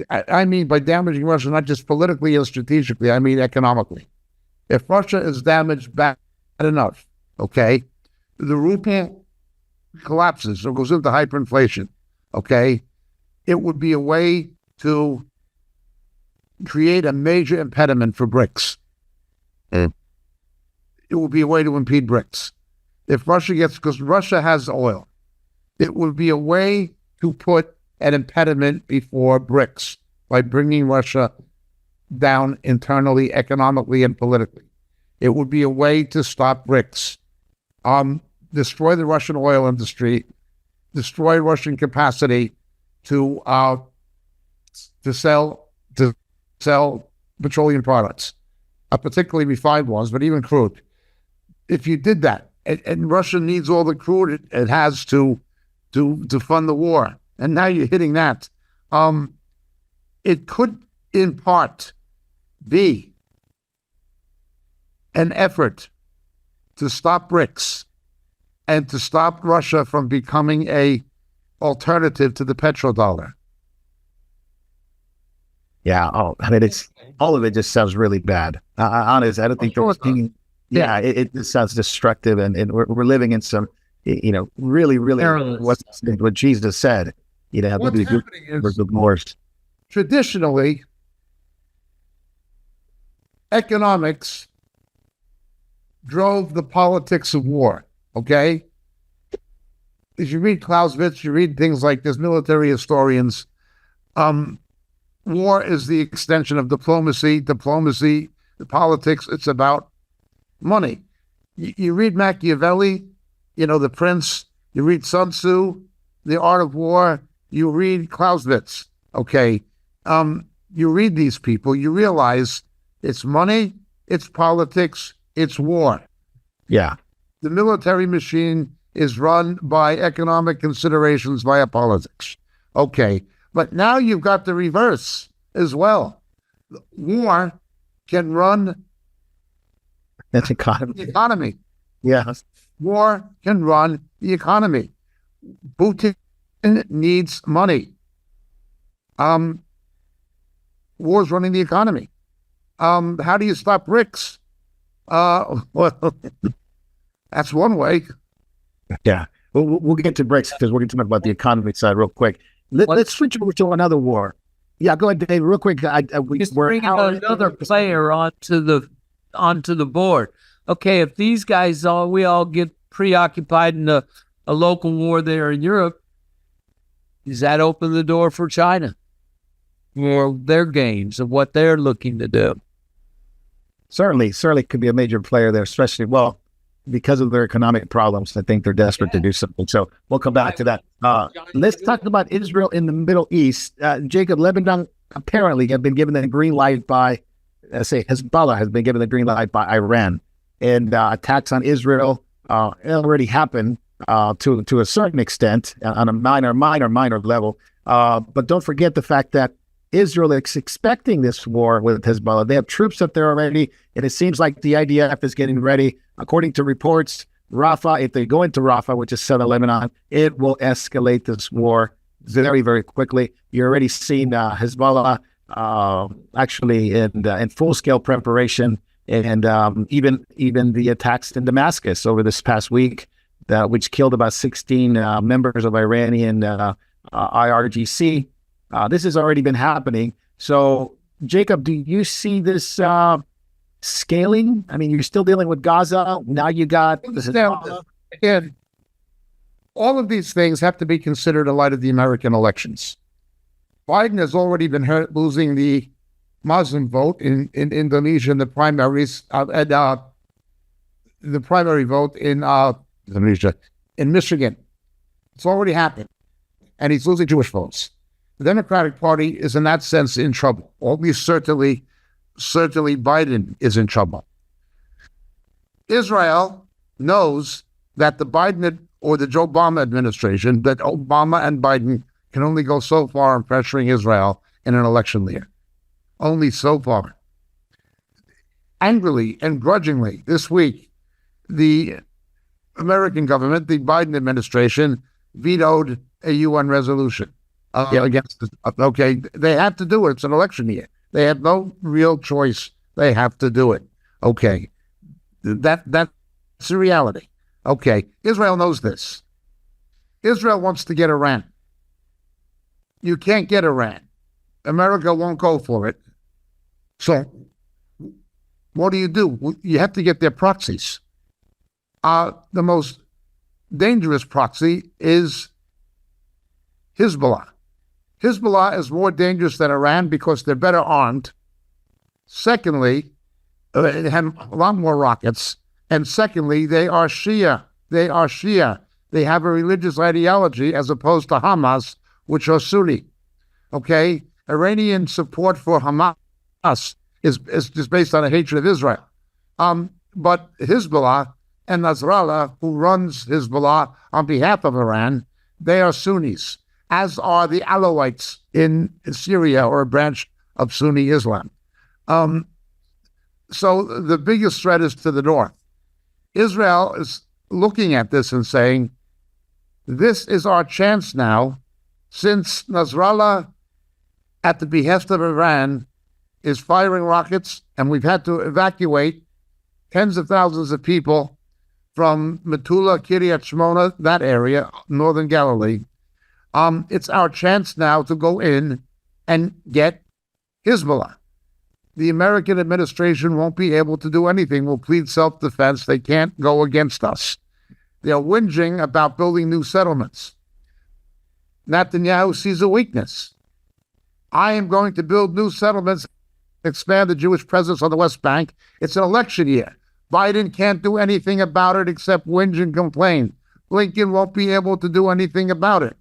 I mean by damaging Russia, not just politically or strategically, I mean economically. If Russia is damaged bad enough, okay, the ruble collapses or goes into hyperinflation, okay, it would be a way to create a major impediment for BRICS. It would be a way to impede BRICS. If Russia because Russia has oil, it would be a way to put an impediment before BRICS by bringing Russia down internally, economically, and politically. It would be a way to stop BRICS, destroy the Russian oil industry, destroy Russian capacity to sell petroleum products, particularly refined ones, but even crude. If you did that, and Russia needs all the crude it has to fund the war, and now you're hitting that, it could in part be an effort to stop BRICS and to stop Russia from becoming a alternative to the petrodollar. Yeah. Oh, I mean, it's all of it just sounds really bad. Honest, I don't think Sure. yeah, it just sounds destructive, and we're living in some, really, really Perilous. what Jesus said. What's the happening is the wars. traditionally economics drove the politics of war. Okay, as you read Clausewitz, you read things like this, military historians. War is the extension of diplomacy. Diplomacy, the politics, it's about money. You read Machiavelli, The Prince. You read Sun Tzu, The Art of War. You read Clausewitz. Okay, you read these people, you realize it's money, it's politics, it's war. Yeah. The military machine is run by economic considerations via politics. Okay, but now you've got the reverse as well. War can run That's the economy. economy. Yeah. War can run the economy. Putin needs money. War's running the economy. How do you stop BRICS? Well, that's one way. Yeah. We'll get to BRICS because we're going to talk about the economy side real quick. Let's switch over to another war. Yeah, go ahead, Dave. Real quick. Just bring another player onto the board. Okay, if these guys we all get preoccupied in a local war there in Europe, does that open the door for China or their games of what they're looking to do? Certainly could be a major player there, especially, because of their economic problems. I think they're desperate to do something. So we'll come back to that. Let's talk about Israel in the Middle East. Jacob, Lebanon apparently have been given the green light by, Hezbollah has been given the green light by Iran. And attacks on Israel already happened to a certain extent on a minor level. But don't forget the fact that Israel is expecting this war with Hezbollah. They have troops up there already, and it seems like the IDF is getting ready. According to reports, Rafah, if they go into Rafah, which is southern Lebanon, it will escalate this war very, very quickly. You're already seeing Hezbollah actually in full-scale preparation, and even the attacks in Damascus over this past week, which killed about 16 members of Iranian IRGC. This has already been happening. So, Jacob, do you see this scaling? I mean, you're still dealing with Gaza. Now you got... And all of these things have to be considered in light of the American elections. Biden has already been hurt losing the Muslim vote in Indonesia in the primaries, and the primary vote in Indonesia, in Michigan. It's already happened. And he's losing Jewish votes. The Democratic Party is in that sense in trouble. Or at least certainly Biden is in trouble. Israel knows that the Biden or the Joe Obama administration, that Obama and Biden can only go so far in pressuring Israel in an election year. Only so far. Angrily and grudgingly, this week, the American government, the Biden administration, vetoed a UN resolution against this. Okay, they have to do it. It's an election year. They have no real choice. They have to do it. Okay, that's the reality. Okay, Israel knows this. Israel wants to get Iran. You can't get Iran. America won't go for it. So, what do? You have to get their proxies. The most dangerous proxy is Hezbollah. Hezbollah is more dangerous than Iran because they're better armed. Secondly, they have a lot more rockets. And secondly, they are Shia. They have a religious ideology as opposed to Hamas, which are Sunni. Okay? Iranian support for Hamas is just based on a hatred of Israel. But Hezbollah and Nasrallah, who runs Hezbollah on behalf of Iran, they are Sunnis, as are the Alawites in Syria, or a branch of Sunni Islam. So the biggest threat is to the north. Israel is looking at this and saying, this is our chance now, since Nasrallah at the behest of Iran, is firing rockets, and we've had to evacuate tens of thousands of people from Metula, Kiryat Shmona, that area, northern Galilee. It's our chance now to go in and get Hezbollah. The American administration won't be able to do anything. We'll plead self-defense. They can't go against us. They're whinging about building new settlements. Netanyahu sees a weakness. I am going to build new settlements, expand the Jewish presence on the West Bank. It's an election year. Biden can't do anything about it except whinge and complain. Blinken won't be able to do anything about it.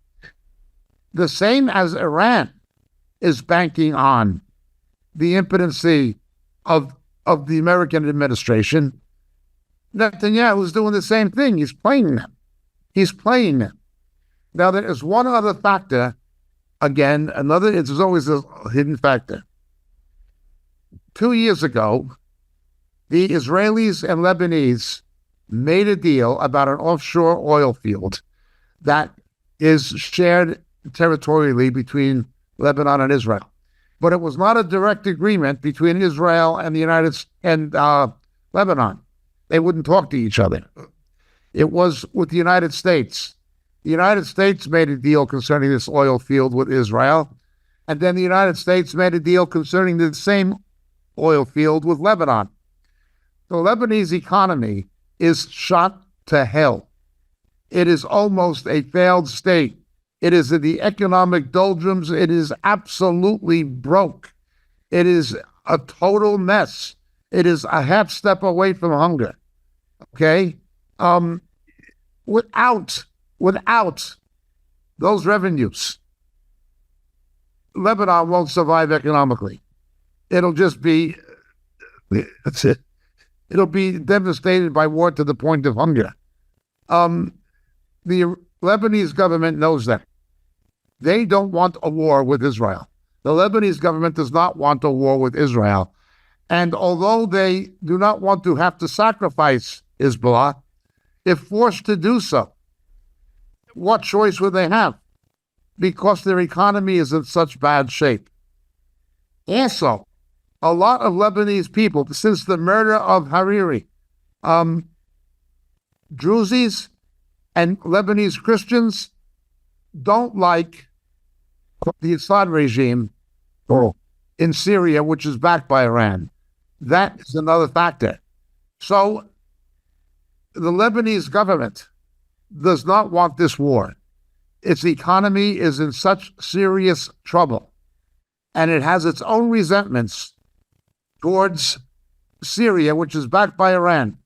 The same as Iran is banking on the impotency of the American administration. Netanyahu is doing the same thing. He's playing them. He's playing them. Now, there is one other factor. Again, there's always a hidden factor. 2 years ago, the Israelis and Lebanese made a deal about an offshore oil field that is shared territorially between Lebanon and Israel. But it was not a direct agreement between Israel and the Lebanon. They wouldn't talk to each other. It was with the United States. The United States made a deal concerning this oil field with Israel, and then the United States made a deal concerning the same oil field with Lebanon. The Lebanese economy is shot to hell. It is almost a failed state. It is in the economic doldrums. It is absolutely broke. It is a total mess. It is a half step away from hunger. Okay? Without those revenues, Lebanon won't survive economically. It'll just be, that's it. It'll be devastated by war to the point of hunger. The Lebanese government knows that. They don't want a war with Israel. The Lebanese government does not want a war with Israel. And although they do not want to have to sacrifice Hezbollah, if forced to do so, what choice would they have? Because their economy is in such bad shape. Also, a lot of Lebanese people, since the murder of Hariri, Druzes and Lebanese Christians don't like the Assad regime in Syria, which is backed by Iran. That is another factor. So the Lebanese government does not want this war. Its economy is in such serious trouble, and it has its own resentments towards Syria, which is backed by Iran.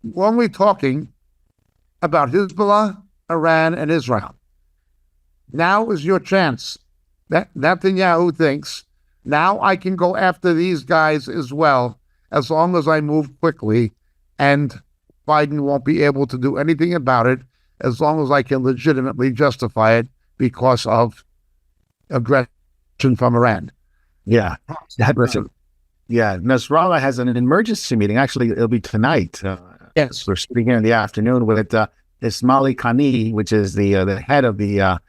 When we're talking about Hezbollah, Iran, and Israel, now is your chance. That Netanyahu thinks, now I can go after these guys as well, as long as I move quickly, and Biden won't be able to do anything about it as long as I can legitimately justify it because of aggression from Iran. Yeah. Nasrallah has an emergency meeting. Actually, it'll be tonight. Yes. We're speaking in the afternoon with Ismaili Khani, which is the head of the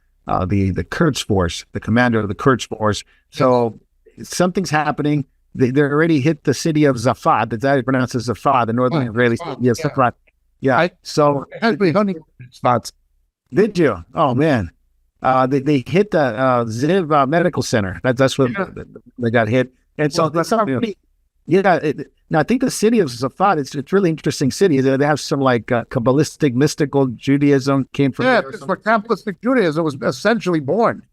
Quds force, the commander of the Quds force. So something's happening. They already hit the city of Zafad. That's how you pronounce it, Zafad, the northern Israeli city. Yes, Zafad. Yeah. So hunting spots. Did you? Oh man. They hit the Ziv Medical Center. That's where they got hit. And so that's not really, now I think the city of Zafat, it's a really interesting city. They have some like Kabbalistic, mystical Judaism came from there. It's where Kabbalistic Judaism was essentially born.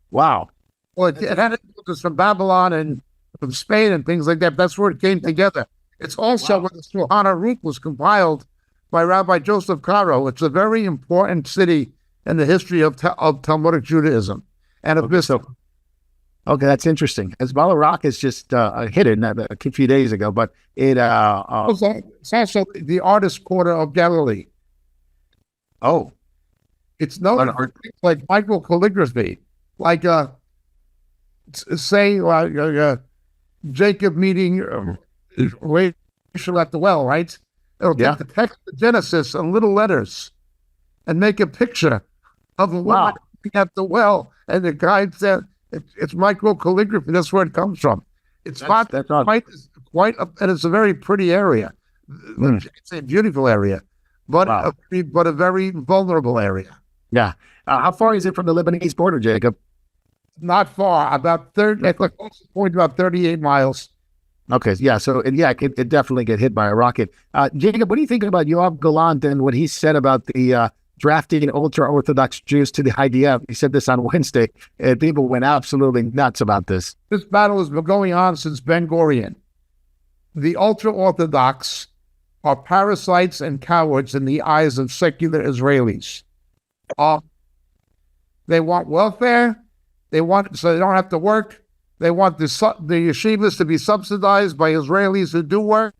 Wow. Well, it had influences from Babylon and from Spain and things like that. That's where it came together. It's also where the Shulchan Aruch was compiled by Rabbi Joseph Caro. It's a very important city in the history of Talmudic Judaism and of mysticism. Okay, that's interesting. Hezbollah Rock is just hit it a few days ago, but it... it's also the artist quarter of Galilee. Oh. It's known like microcalligraphy. Like, say, Jacob meeting Rachel at the well, right? It'll take the text of Genesis and little letters and make a picture of a woman at the well, and the guy said it's microcalligraphy. That's where it comes from. It's not quite, and it's a very pretty area. It's a beautiful area, but a very vulnerable area. Yeah. How far is it from the Lebanese border, Jacob? Not far, about 30. At the closest point, about 38 miles. Okay, yeah. So, it definitely get hit by a rocket. Jacob, what do you think about Yoav Gallant and what he said about the drafting ultra-Orthodox Jews to the IDF? He said this on Wednesday, and people went absolutely nuts about this. This battle has been going on since Ben Gurion. The ultra-Orthodox are parasites and cowards in the eyes of secular Israelis. They want welfare. They want so they don't have to work. They want the yeshivas to be subsidized by Israelis who do work,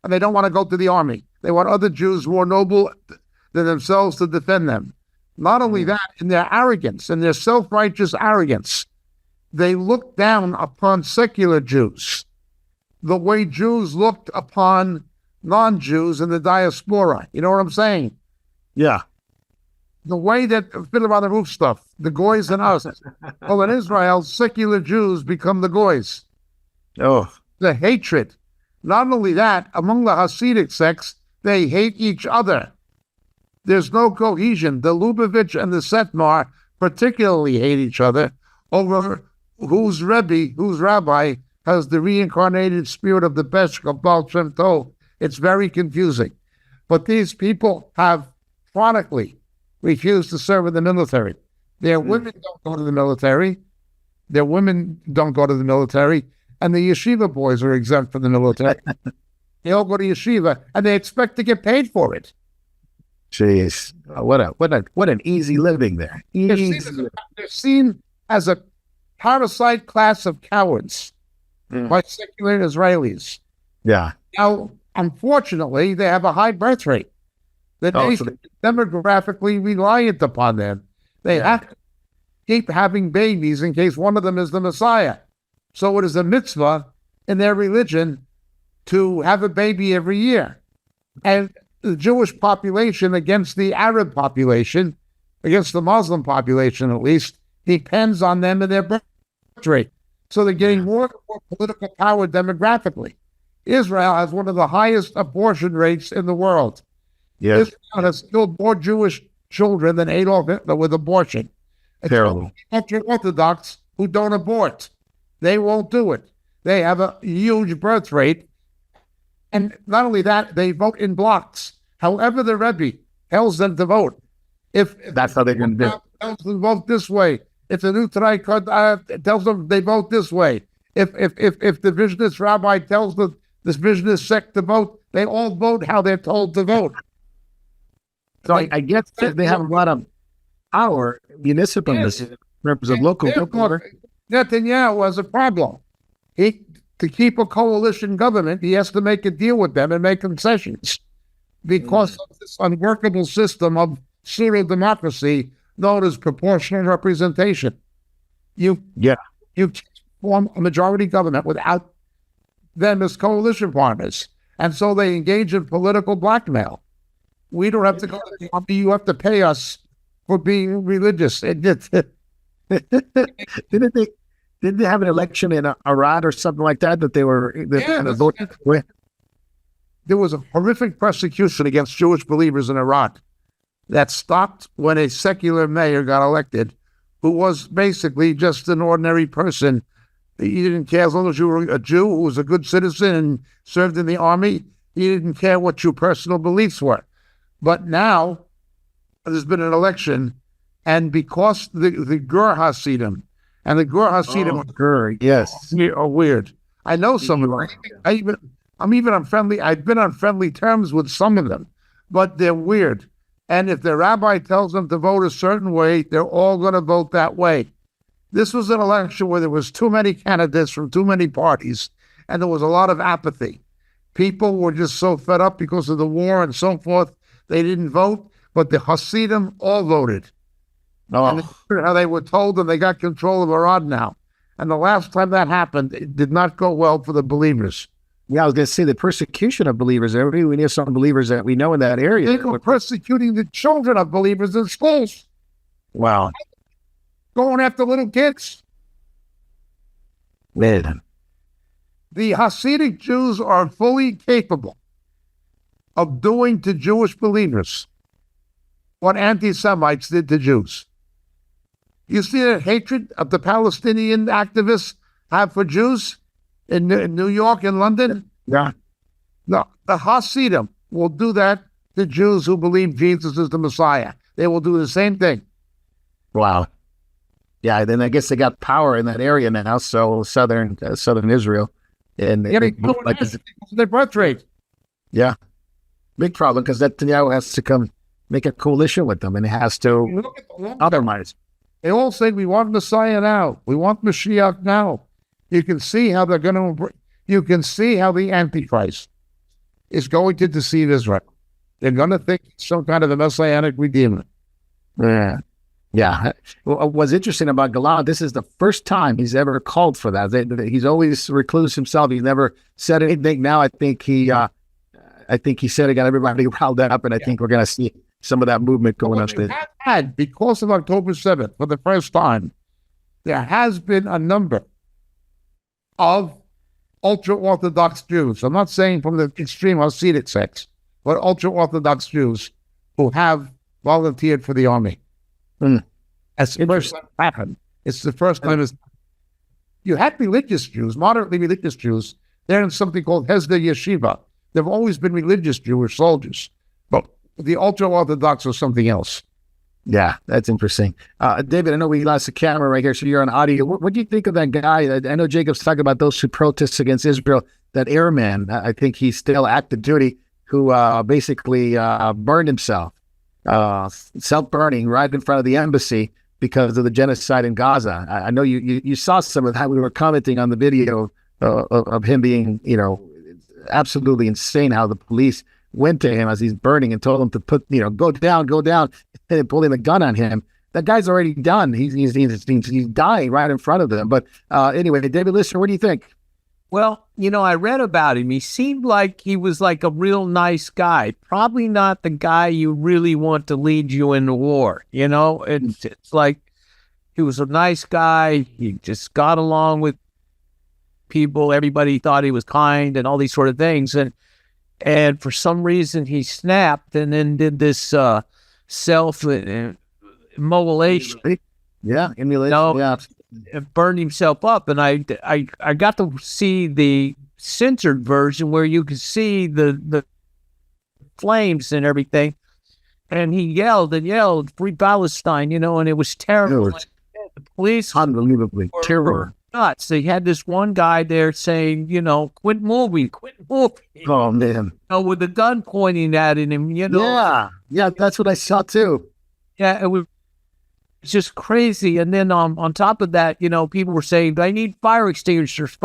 and they don't want to go to the army. They want other Jews more noble than themselves to defend them. Not only that, in their arrogance, in their self-righteous arrogance, they look down upon secular Jews the way Jews looked upon non-Jews in the diaspora. You know what I'm saying? Yeah. The way that Fiddler on the Roof stuff, the goys and us. Well, in Israel, secular Jews become the goys. Oh. The hatred. Not only that, among the Hasidic sects, they hate each other. There's no cohesion. The Lubavitch and the Setmar particularly hate each other over whose rabbi has the reincarnated spirit of the Beshk of Baal Shem Tov. It's very confusing. But these people have chronically refused to serve in the military. Their women don't go to the military. And the yeshiva boys are exempt from the military. They all go to yeshiva, and they expect to get paid for it. Jeez, what an easy living there. They're seen as a parasite class of cowards by secular Israelis. Yeah. Now, unfortunately, they have a high birth rate. The nation is demographically reliant upon them. They have to keep having babies in case one of them is the Messiah. So it is a mitzvah in their religion to have a baby every year. And the Jewish population against the Arab population, against the Muslim population at least, depends on them and their birth rate. So they're getting more and more political power demographically. Israel has one of the highest abortion rates in the world. Yes. Israel has killed more Jewish children than Adolf Hitler with abortion. Terrible. Orthodox who don't abort. They won't do it. They have a huge birth rate. And not only that, they vote in blocks. However the Rebbe tells them to vote. If that's how they can do it. Tells them to vote this way. If the new Taraikot tells them they vote this way. If the Vishnist rabbi tells the this Vishnist sect to vote, they all vote how they're told to vote. So I guess they have a lot of power, municipal in terms of local. Netanyahu has a problem. To keep a coalition government, he has to make a deal with them and make concessions because of this unworkable system of pseudo democracy known as proportional representation. You can't form a majority government without them as coalition partners, and so they engage in political blackmail. We don't have to go to the army. You have to pay us for being religious. Didn't they have an election in Iran or something like that they were voting with? There was a horrific persecution against Jewish believers in Iran that stopped when a secular mayor got elected, who was basically just an ordinary person. He didn't care as long as you were a Jew who was a good citizen and served in the army. He didn't care what your personal beliefs were. But now there's been an election, and because the Gur Hasidim, and the Gur Hasidim are weird. I know some of them. I've been on friendly terms with some of them, but they're weird. And if the rabbi tells them to vote a certain way, they're all going to vote that way. This was an election where there was too many candidates from too many parties, and there was a lot of apathy. People were just so fed up because of the war and so forth, they didn't vote, but the Hasidim all voted. And how they were told, and they got control of Iran now. And the last time that happened, it did not go well for the believers. Yeah, I was going to say the persecution of believers. We knew some believers that we know in that area. They were persecuting the children of believers in schools. Wow. Going after little kids. Man. The Hasidic Jews are fully capable of doing to Jewish believers what anti-Semites did to Jews. You see the hatred of the Palestinian activists have for Jews in New York and London? Yeah. No, the Hasidim will do that to Jews who believe Jesus is the Messiah. They will do the same thing. Wow. Yeah, then I guess they got power in that area now, so southern Israel. And Yeah, their birth rate. yeah, big problem because Netanyahu has to come make a coalition with them and it has to Look at the otherwise. They all say, we want Messiah now. We want Mashiach now. You can see how they're going to, you can see how the Antichrist is going to deceive Israel. They're going to think some kind of a messianic redeemer. Yeah. Yeah. What's interesting about Gallant, this is the first time he's ever called for that. He's always recluse himself. He's never said anything. Now I think he said it, got everybody riled up, and I think we're going to see some of that movement going up there. Had, because of October 7th, for the first time, there has been a number of ultra-Orthodox Jews. I'm not saying from the extreme Hasidic sects, but ultra-Orthodox Jews who have volunteered for the army. That's the first time it happened. It's the first time you had religious Jews, moderately religious Jews. They're in something called Hesder Yeshiva. They've always been religious Jewish soldiers, but the ultra-Orthodox are something else. Yeah, that's interesting. David, I know we lost the camera right here, so you're on audio. What do you think of that guy? I know Jacob's talking about those who protest against Israel, that airman, I think he's still active duty, who basically burned himself, self-burning right in front of the embassy because of the genocide in Gaza. I know you saw some of that. We were commenting on the video of him being, absolutely insane how the police went to him as he's burning and told him to put, go down, and pulling a gun on him. That guy's already done. He's dying right in front of them. But anyway, David Lister, what do you think? Well, I read about him. He seemed like he was like a real nice guy. Probably not the guy you really want to lead you into war. It's like he was a nice guy. He just got along with people. Everybody thought he was kind and all these sort of things. And for some reason he snapped and then did this self-immolation. Yeah, emulation. Yeah. Burned himself up, and I got to see the censored version where you could see the flames and everything, and he yelled and yelled, "Free Palestine!" And it was terrible. The police, unbelievably terrible. Nuts. They had this one guy there saying, "Quit moving." Oh man! With the gun pointing at him. Yeah, that's what I saw too. Yeah, it was. It's just crazy. And then on top of that, people were saying, I need fire extinguishers.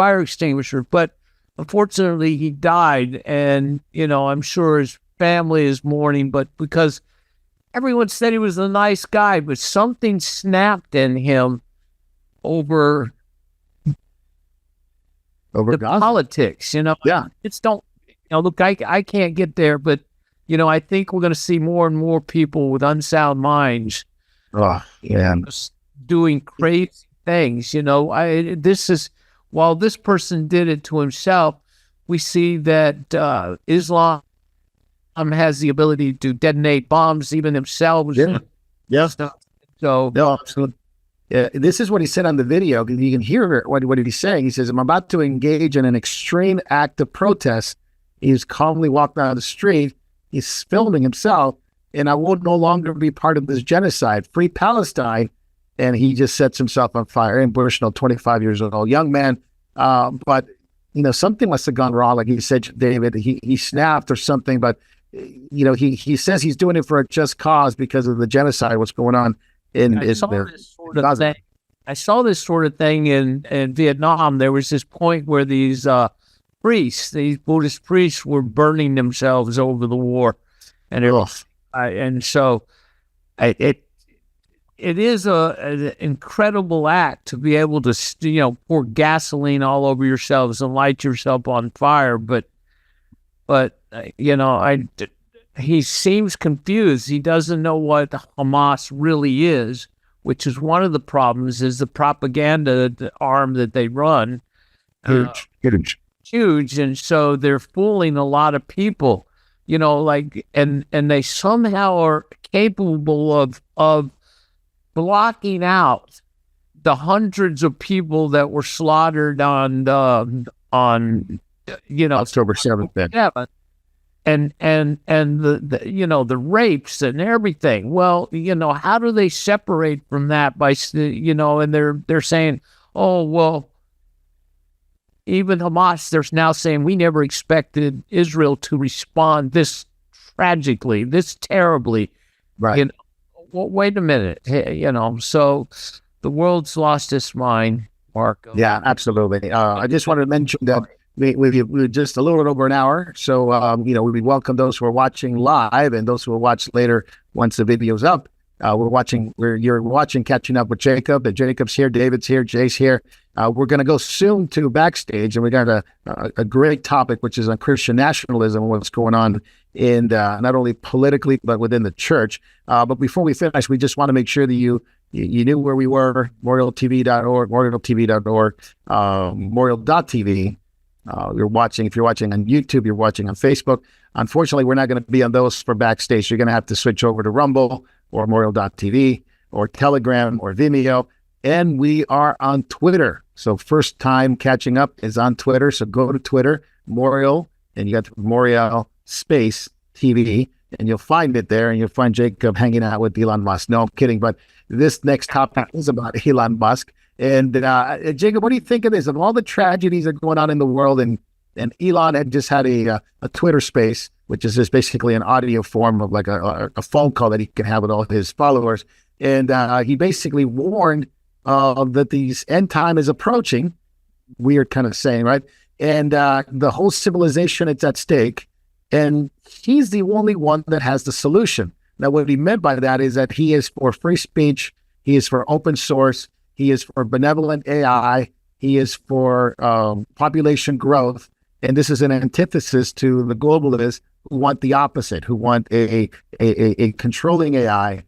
But unfortunately, he died. And, I'm sure his family is mourning. But because everyone said he was a nice guy, but something snapped in him over the Gaza. Politics, Yeah. It's don't, look, I can't get there. But, I think we're going to see more and more people with unsound minds. Oh, yeah. Doing crazy things, while this person did it to himself, we see that Islam has the ability to detonate bombs even themselves. Yeah. Yeah. So no, absolutely. Yeah, this is what he said on the video. You can hear what he's saying. He says, "I'm about to engage in an extreme act of protest." He's calmly walking down the street. He's filming himself. And I will no longer be part of this genocide. Free Palestine. And he just sets himself on fire. And Bushnell, 25 years old, young man. But, something must have gone wrong. Like you said, David, he snapped or something. But, he says he's doing it for a just cause because of the genocide, what's going on in Israel. I saw this sort of thing in Vietnam. There was this point where these priests, these Buddhist priests, were burning themselves over the war. And so it is an incredible act to be able to, pour gasoline all over yourselves and light yourself on fire. But he seems confused. He doesn't know what Hamas really is. which is one of the problems, is the propaganda arm that they run. Huge. And so they're fooling a lot of people, and they somehow are capable of blocking out the hundreds of people that were slaughtered on October 7th. And the rapes and everything. Well, how do they separate from that by, and they're saying, oh, well, even Hamas, they're now saying we never expected Israel to respond this tragically, this terribly. Right. Well, wait a minute. So the world's lost its mind, Mark. Yeah, absolutely. I just wanted to mention that we're just a little bit over an hour. So, we welcome those who are watching live and those who will watch later once the video's up. You're watching Catching Up with Jacob. And Jacob's here, David's here, Jay's here. We're going to go soon to backstage, and we got a great topic, which is on Christian nationalism and what's going on in not only politically but within the church. But before we finish, we just want to make sure that you knew where we were: memorialtv.org, memorial.tv. If you're watching on YouTube, you're watching on Facebook. Unfortunately, we're not going to be on those for backstage. You're going to have to switch over to Rumble or memorial.tv or Telegram or Vimeo. And we are on Twitter. So first time Catching Up is on Twitter. So go to Twitter, Memorial, and you got Memorial Space TV, and you'll find it there, and you'll find Jacob hanging out with Elon Musk. No, I'm kidding. But this next topic is about Elon Musk. And Jacob, what do you think of this? Of all the tragedies that are going on in the world, and Elon had just had a Twitter space, which is just basically an audio form of like a phone call that he can have with all his followers. And he basically warned that these end time is approaching. Weird kind of saying, right? And the whole civilization is at stake. And he's the only one that has the solution. Now, what he meant by that is that he is for free speech. He is for open source. He is for benevolent AI. He is for population growth. And this is an antithesis to the globalists who want the opposite, who want a controlling AI,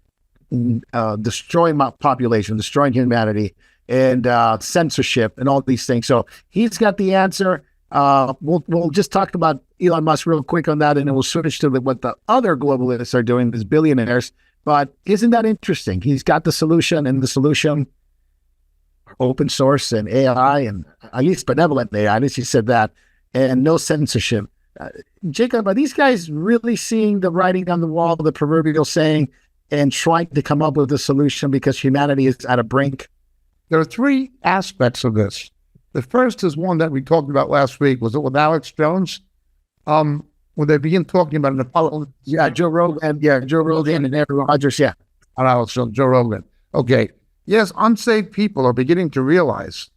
destroying population, destroying humanity, and censorship, and all these things. So he's got the answer. We'll just talk about Elon Musk real quick on that, and then we'll switch to what the other globalists are doing, these billionaires. But isn't that interesting? He's got the solution, and the solution, open source and AI, and at least benevolent AI, at least he said that, and no censorship. Jacob, are these guys really seeing the writing on the wall, the proverbial saying, and trying to come up with a solution because humanity is at a brink? There are three aspects of this. The first is one that we talked about last week. Was it with Alex Jones? When they begin talking about an Apollo. Yeah, Joe Rogan. Yeah, Joe Rogan and Aaron Rodgers. Yeah. And Alex Jones, Joe Rogan. Okay. Yes, unsaved people are beginning to realize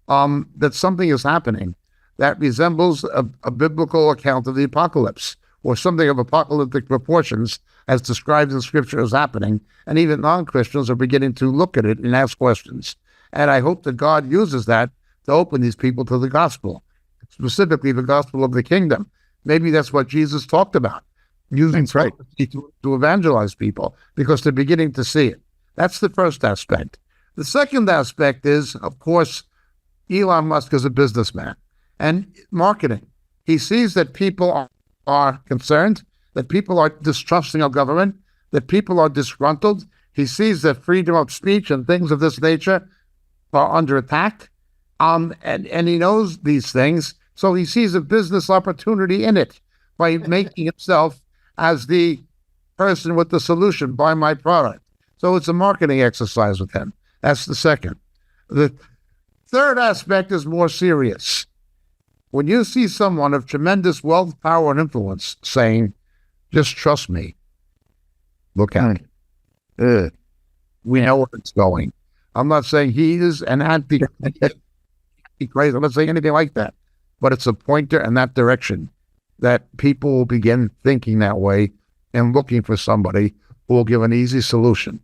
that something is happening that resembles a biblical account of the apocalypse, or something of apocalyptic proportions as described in Scripture as happening. And even non-Christians are beginning to look at it and ask questions. And I hope that God uses that to open these people to the gospel, specifically the gospel of the kingdom. Maybe that's what Jesus talked about, using prophecy to evangelize people, because they're beginning to see it. That's the first aspect. The second aspect is, of course, Elon Musk is a businessman and marketing. He sees that people are concerned, that people are distrusting of government, that people are disgruntled. He sees that freedom of speech and things of this nature are under attack. And he knows these things, so he sees a business opportunity in it by making himself as the person with the solution, buy my product. So it's a marketing exercise with him. That's the second. The third aspect is more serious. When you see someone of tremendous wealth, power, and influence saying, just trust me, look at it. We know where it's going. I'm not saying he is an anti-Christ. I'm not saying anything like that. But it's a pointer in that direction that people will begin thinking that way and looking for somebody who will give an easy solution.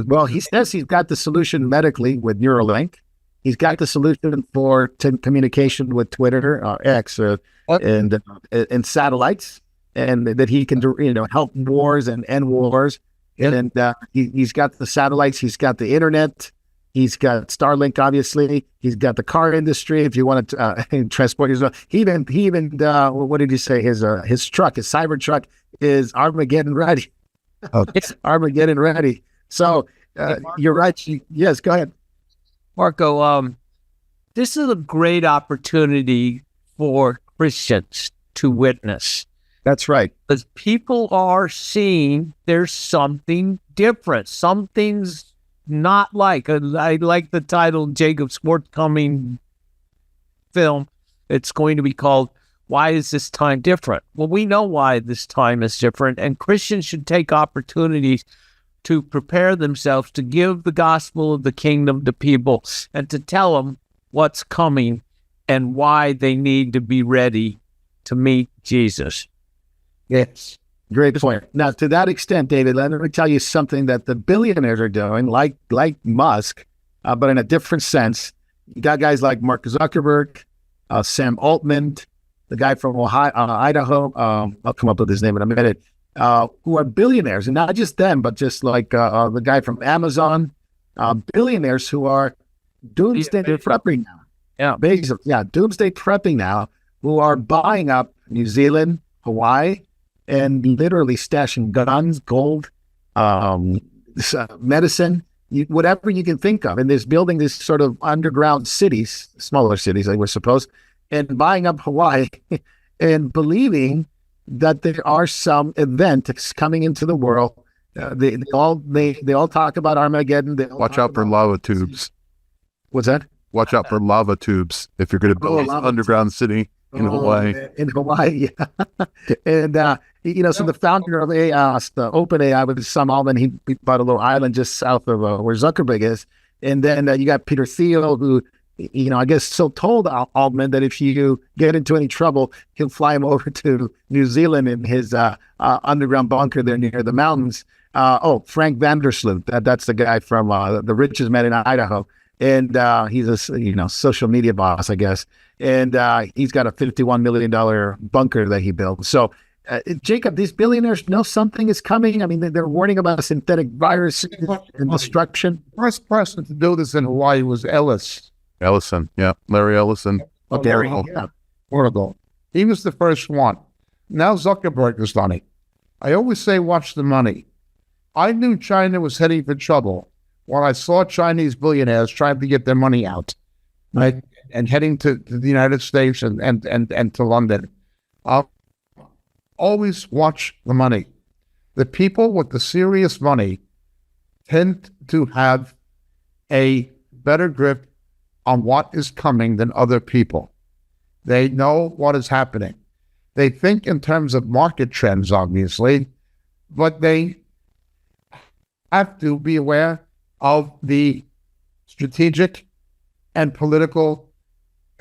Well, he says he's got the solution medically with Neuralink. He's got the solution for communication with Twitter, X, and satellites, and that he can, help wars and end wars. And he's got the satellites, he's got the internet, he's got Starlink, obviously, he's got the car industry. If you want to transport yourself, he even what did you say? His truck, his cyber truck, is Armageddon ready. It's Armageddon ready. So you're right. Yes, go ahead, Marco. This is a great opportunity for Christians to witness. That's right. Because people are seeing there's something different. Something's not like. I like the title Jacob's forthcoming film. It's going to be called "Why Is This Time Different?" Well, we know why this time is different, and Christians should take opportunities to prepare themselves to give the gospel of the kingdom to people and to tell them what's coming and why they need to be ready to meet Jesus. Yes. Great point. Now, to that extent, David, let me tell you something that the billionaires are doing, like Musk, but in a different sense. You got guys like Mark Zuckerberg, Sam Altman, the guy from Idaho. I'll come up with his name in a minute. Who are billionaires, and not just them, but just like the guy from Amazon, billionaires who are doomsday prepping now. Yeah, basically, doomsday prepping now, who are buying up New Zealand, Hawaii, and literally stashing guns, gold, medicine, whatever you can think of. And there's building this sort of underground cities, smaller cities, I would suppose, and buying up Hawaii and believing that there are some event that's coming into the world. They all talk about Armageddon. Watch out for lava tubes. What's that? Watch out for lava tubes if you're going to build an underground city in Hawaii. In Hawaii, yeah. And so the founder of the OpenAI was Sam Altman. He bought a little island just south of where Zuckerberg is. And then you got Peter Thiel, who, I guess, so told Altman that if you get into any trouble, he'll fly him over to New Zealand in his underground bunker there near the mountains. Frank Vandersloot, that's the guy from The Richest Man in Idaho. And he's a social media boss, I guess. And he's got a $51 million bunker that he built. So, Jacob, these billionaires know something is coming. I mean, they're warning about a synthetic virus and destruction. First person to do this in Hawaii was Ellison, yeah. Larry Ellison. Portugal. He was the first one. Now Zuckerberg has done it. I always say, watch the money. I knew China was heading for trouble when I saw Chinese billionaires trying to get their money out, right, and heading to the United States and to London. Always watch the money. The people with the serious money tend to have a better grip on what is coming than other people. They know what is happening. They think in terms of market trends, obviously, but they have to be aware of the strategic and political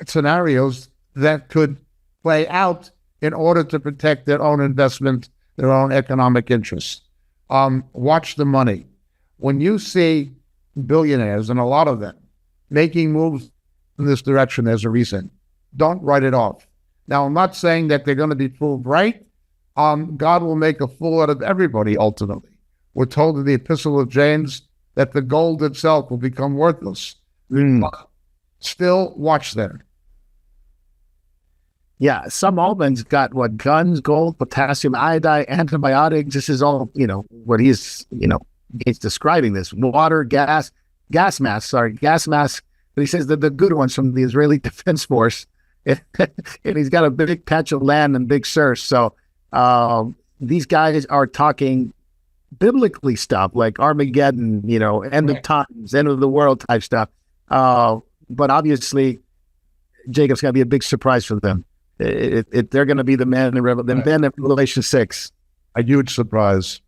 scenarios that could play out in order to protect their own investment, their own economic interests. Watch the money. When you see billionaires, and a lot of them, making moves in this direction, there's a reason. Don't write it off. Now, I'm not saying that they're going to be proved right. God will make a fool out of everybody ultimately. We're told in the Epistle of James that the gold itself will become worthless. Still, watch them. Yeah, Sam Altman's got guns, gold, potassium iodide, antibiotics. This is all, what he's describing this. Water, gas masks. But he says that the good ones from the Israeli Defense Force. And he's got a big patch of land and big surf. So these guys are talking biblically stuff like Armageddon, end of times, end of the world type stuff. But obviously, Jacob's going to be a big surprise for them. They're going to be the man in Revelation 6. A huge surprise.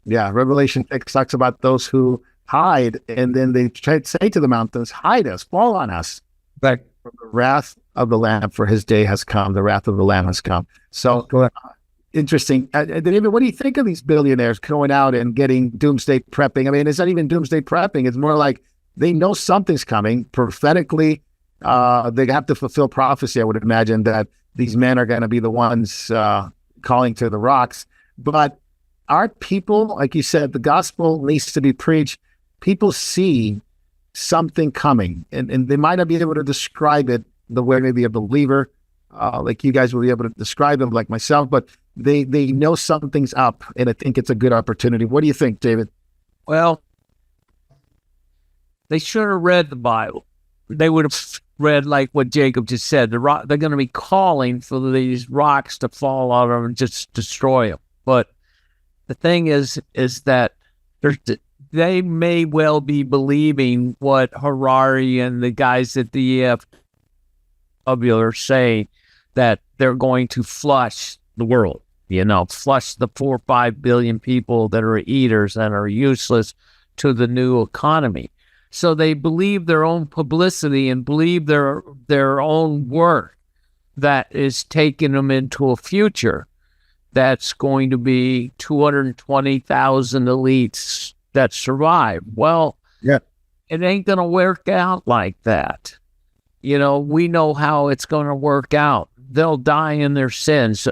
Yeah, Revelation 6 talks about those who hide, and then they try to say to the mountains, hide us, fall on us. But the wrath of the Lamb, for his day has come. The wrath of the Lamb has come. So interesting. David, what do you think of these billionaires going out and getting doomsday prepping? I mean, it's not even doomsday prepping. It's more like they know something's coming prophetically. They have to fulfill prophecy, I would imagine, that these men are going to be the ones calling to the rocks. But our people, like you said, the gospel needs to be preached. People see something coming, and they might not be able to describe it the way maybe a believer, like you guys will be able to describe them, like myself, but they know something's up, and I think it's a good opportunity. What do you think, David? Well, they should have read the Bible. They would have read like what Jacob just said. They're going to be calling for these rocks to fall out of them and just destroy them. But the thing is that they may well be believing what Harari and the guys at the EFW are saying, that they're going to flush the world, flush the 4 or 5 billion people that are eaters and are useless to the new economy. So they believe their own publicity and believe their own work that is taking them into a future that's going to be 220,000 elites that survive. Well, yeah, it ain't going to work out like that. We know how it's going to work out. They'll die in their sins.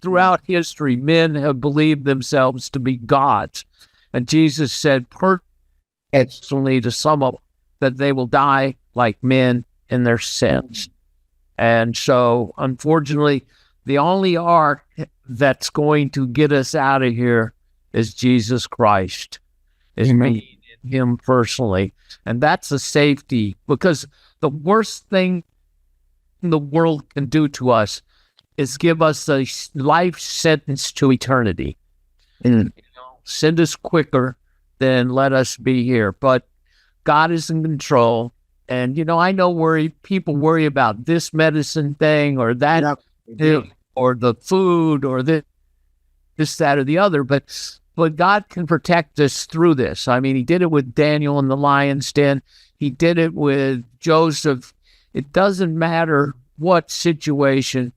Throughout history, men have believed themselves to be gods. And Jesus said personally to some of them that they will die like men in their sins. And so, unfortunately, the only ark that's going to get us out of here is Jesus Christ. Is me in him personally. And that's a safety, because the worst thing the world can do to us is give us a life sentence to eternity. Send us quicker than let us be here. But God is in control. And, I know people worry about this medicine thing or that, or the food or this, that, or the other. But God can protect us through this. I mean, he did it with Daniel in the lion's den. He did it with Joseph. It doesn't matter what situation,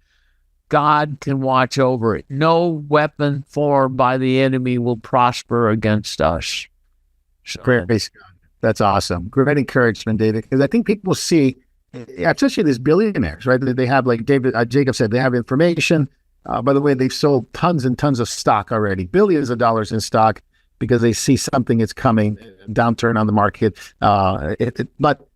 God can watch over it. No weapon formed by the enemy will prosper against us. So, praise God. That's awesome. Great encouragement, David, because I think people see, especially these billionaires, right? They have, like Jacob said, they have information. By the way, they've sold tons and tons of stock already, billions of dollars in stock, because they see something is coming, downturn on the market. But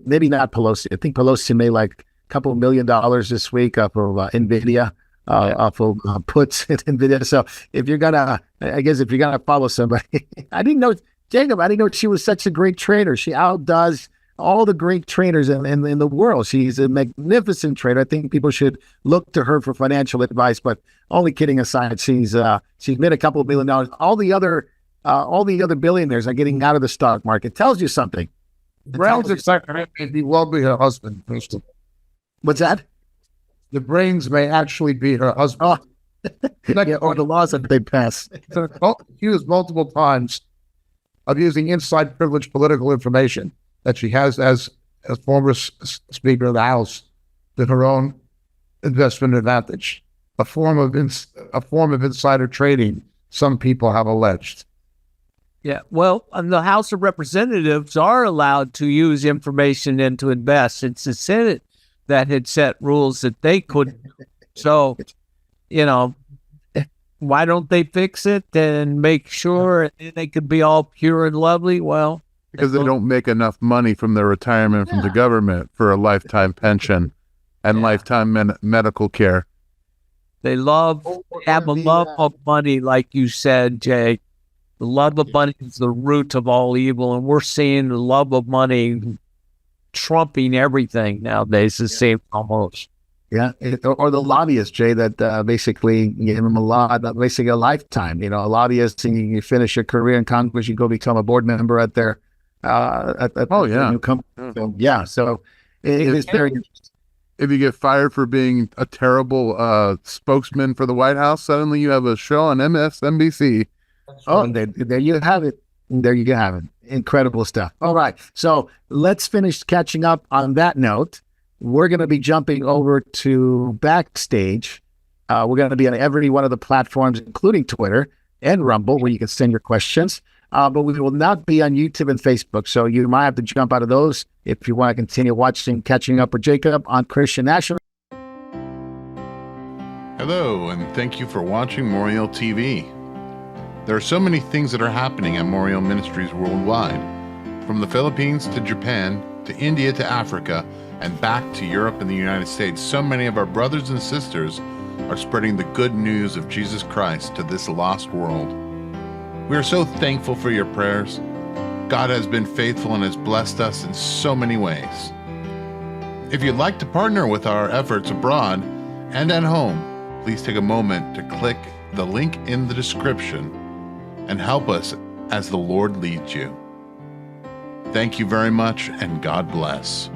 maybe not Pelosi. I think Pelosi made like a couple $1 million this week off of NVIDIA, off of puts at NVIDIA. So if you're gonna follow somebody, I didn't know she was such a great trader. She outdoes all the great traders in the world. She's a magnificent trader. I think people should look to her for financial advice. But only kidding aside, she's made a couple of $1 million. All the other billionaires are getting out of the stock market. Tells you something. Brown's executive may well be her husband, first of all. What's that? The brains may actually be her husband. Or the laws that they pass. Accused multiple times of using inside privileged political information that she has as former Speaker of the House to her own investment advantage, a form of insider trading, some people have alleged. Yeah, well, the House of Representatives are allowed to use information and to invest. It's the Senate that had set rules that they couldn't. So, why don't they fix it and make sure they could be all pure and lovely? Well, because they don't make enough money from their retirement from the government for a lifetime pension and lifetime medical care. They have a love of money, like you said, Jay. The love of money is the root of all evil, and we're seeing the love of money trumping everything nowadays. It seems almost. Yeah, or the lobbyists, Jay, that basically give them basically a lifetime. A lobbyist, and you finish your career in Congress, you go become a board member at their new company. So it is very interesting. If you get fired for being a terrible spokesman for the White House, suddenly you have a show on MSNBC. Oh, there you have it. There you have it. Incredible stuff. All right. So let's finish catching up on that note. We're going to be jumping over to Backstage. We're going to be on every one of the platforms, including Twitter and Rumble, where you can send your questions. But we will not be on YouTube and Facebook. So you might have to jump out of those if you want to continue catching up with Jacob on Christian National. Hello, and thank you for watching Moriel TV. There are so many things that are happening at Moriel Ministries worldwide, from the Philippines to Japan to India to Africa and back to Europe and the United States. So many of our brothers and sisters are spreading the good news of Jesus Christ to this lost world. We are so thankful for your prayers. God has been faithful and has blessed us in so many ways. If you'd like to partner with our efforts abroad and at home, please take a moment to click the link in the description and help us as the Lord leads you. Thank you very much, and God bless.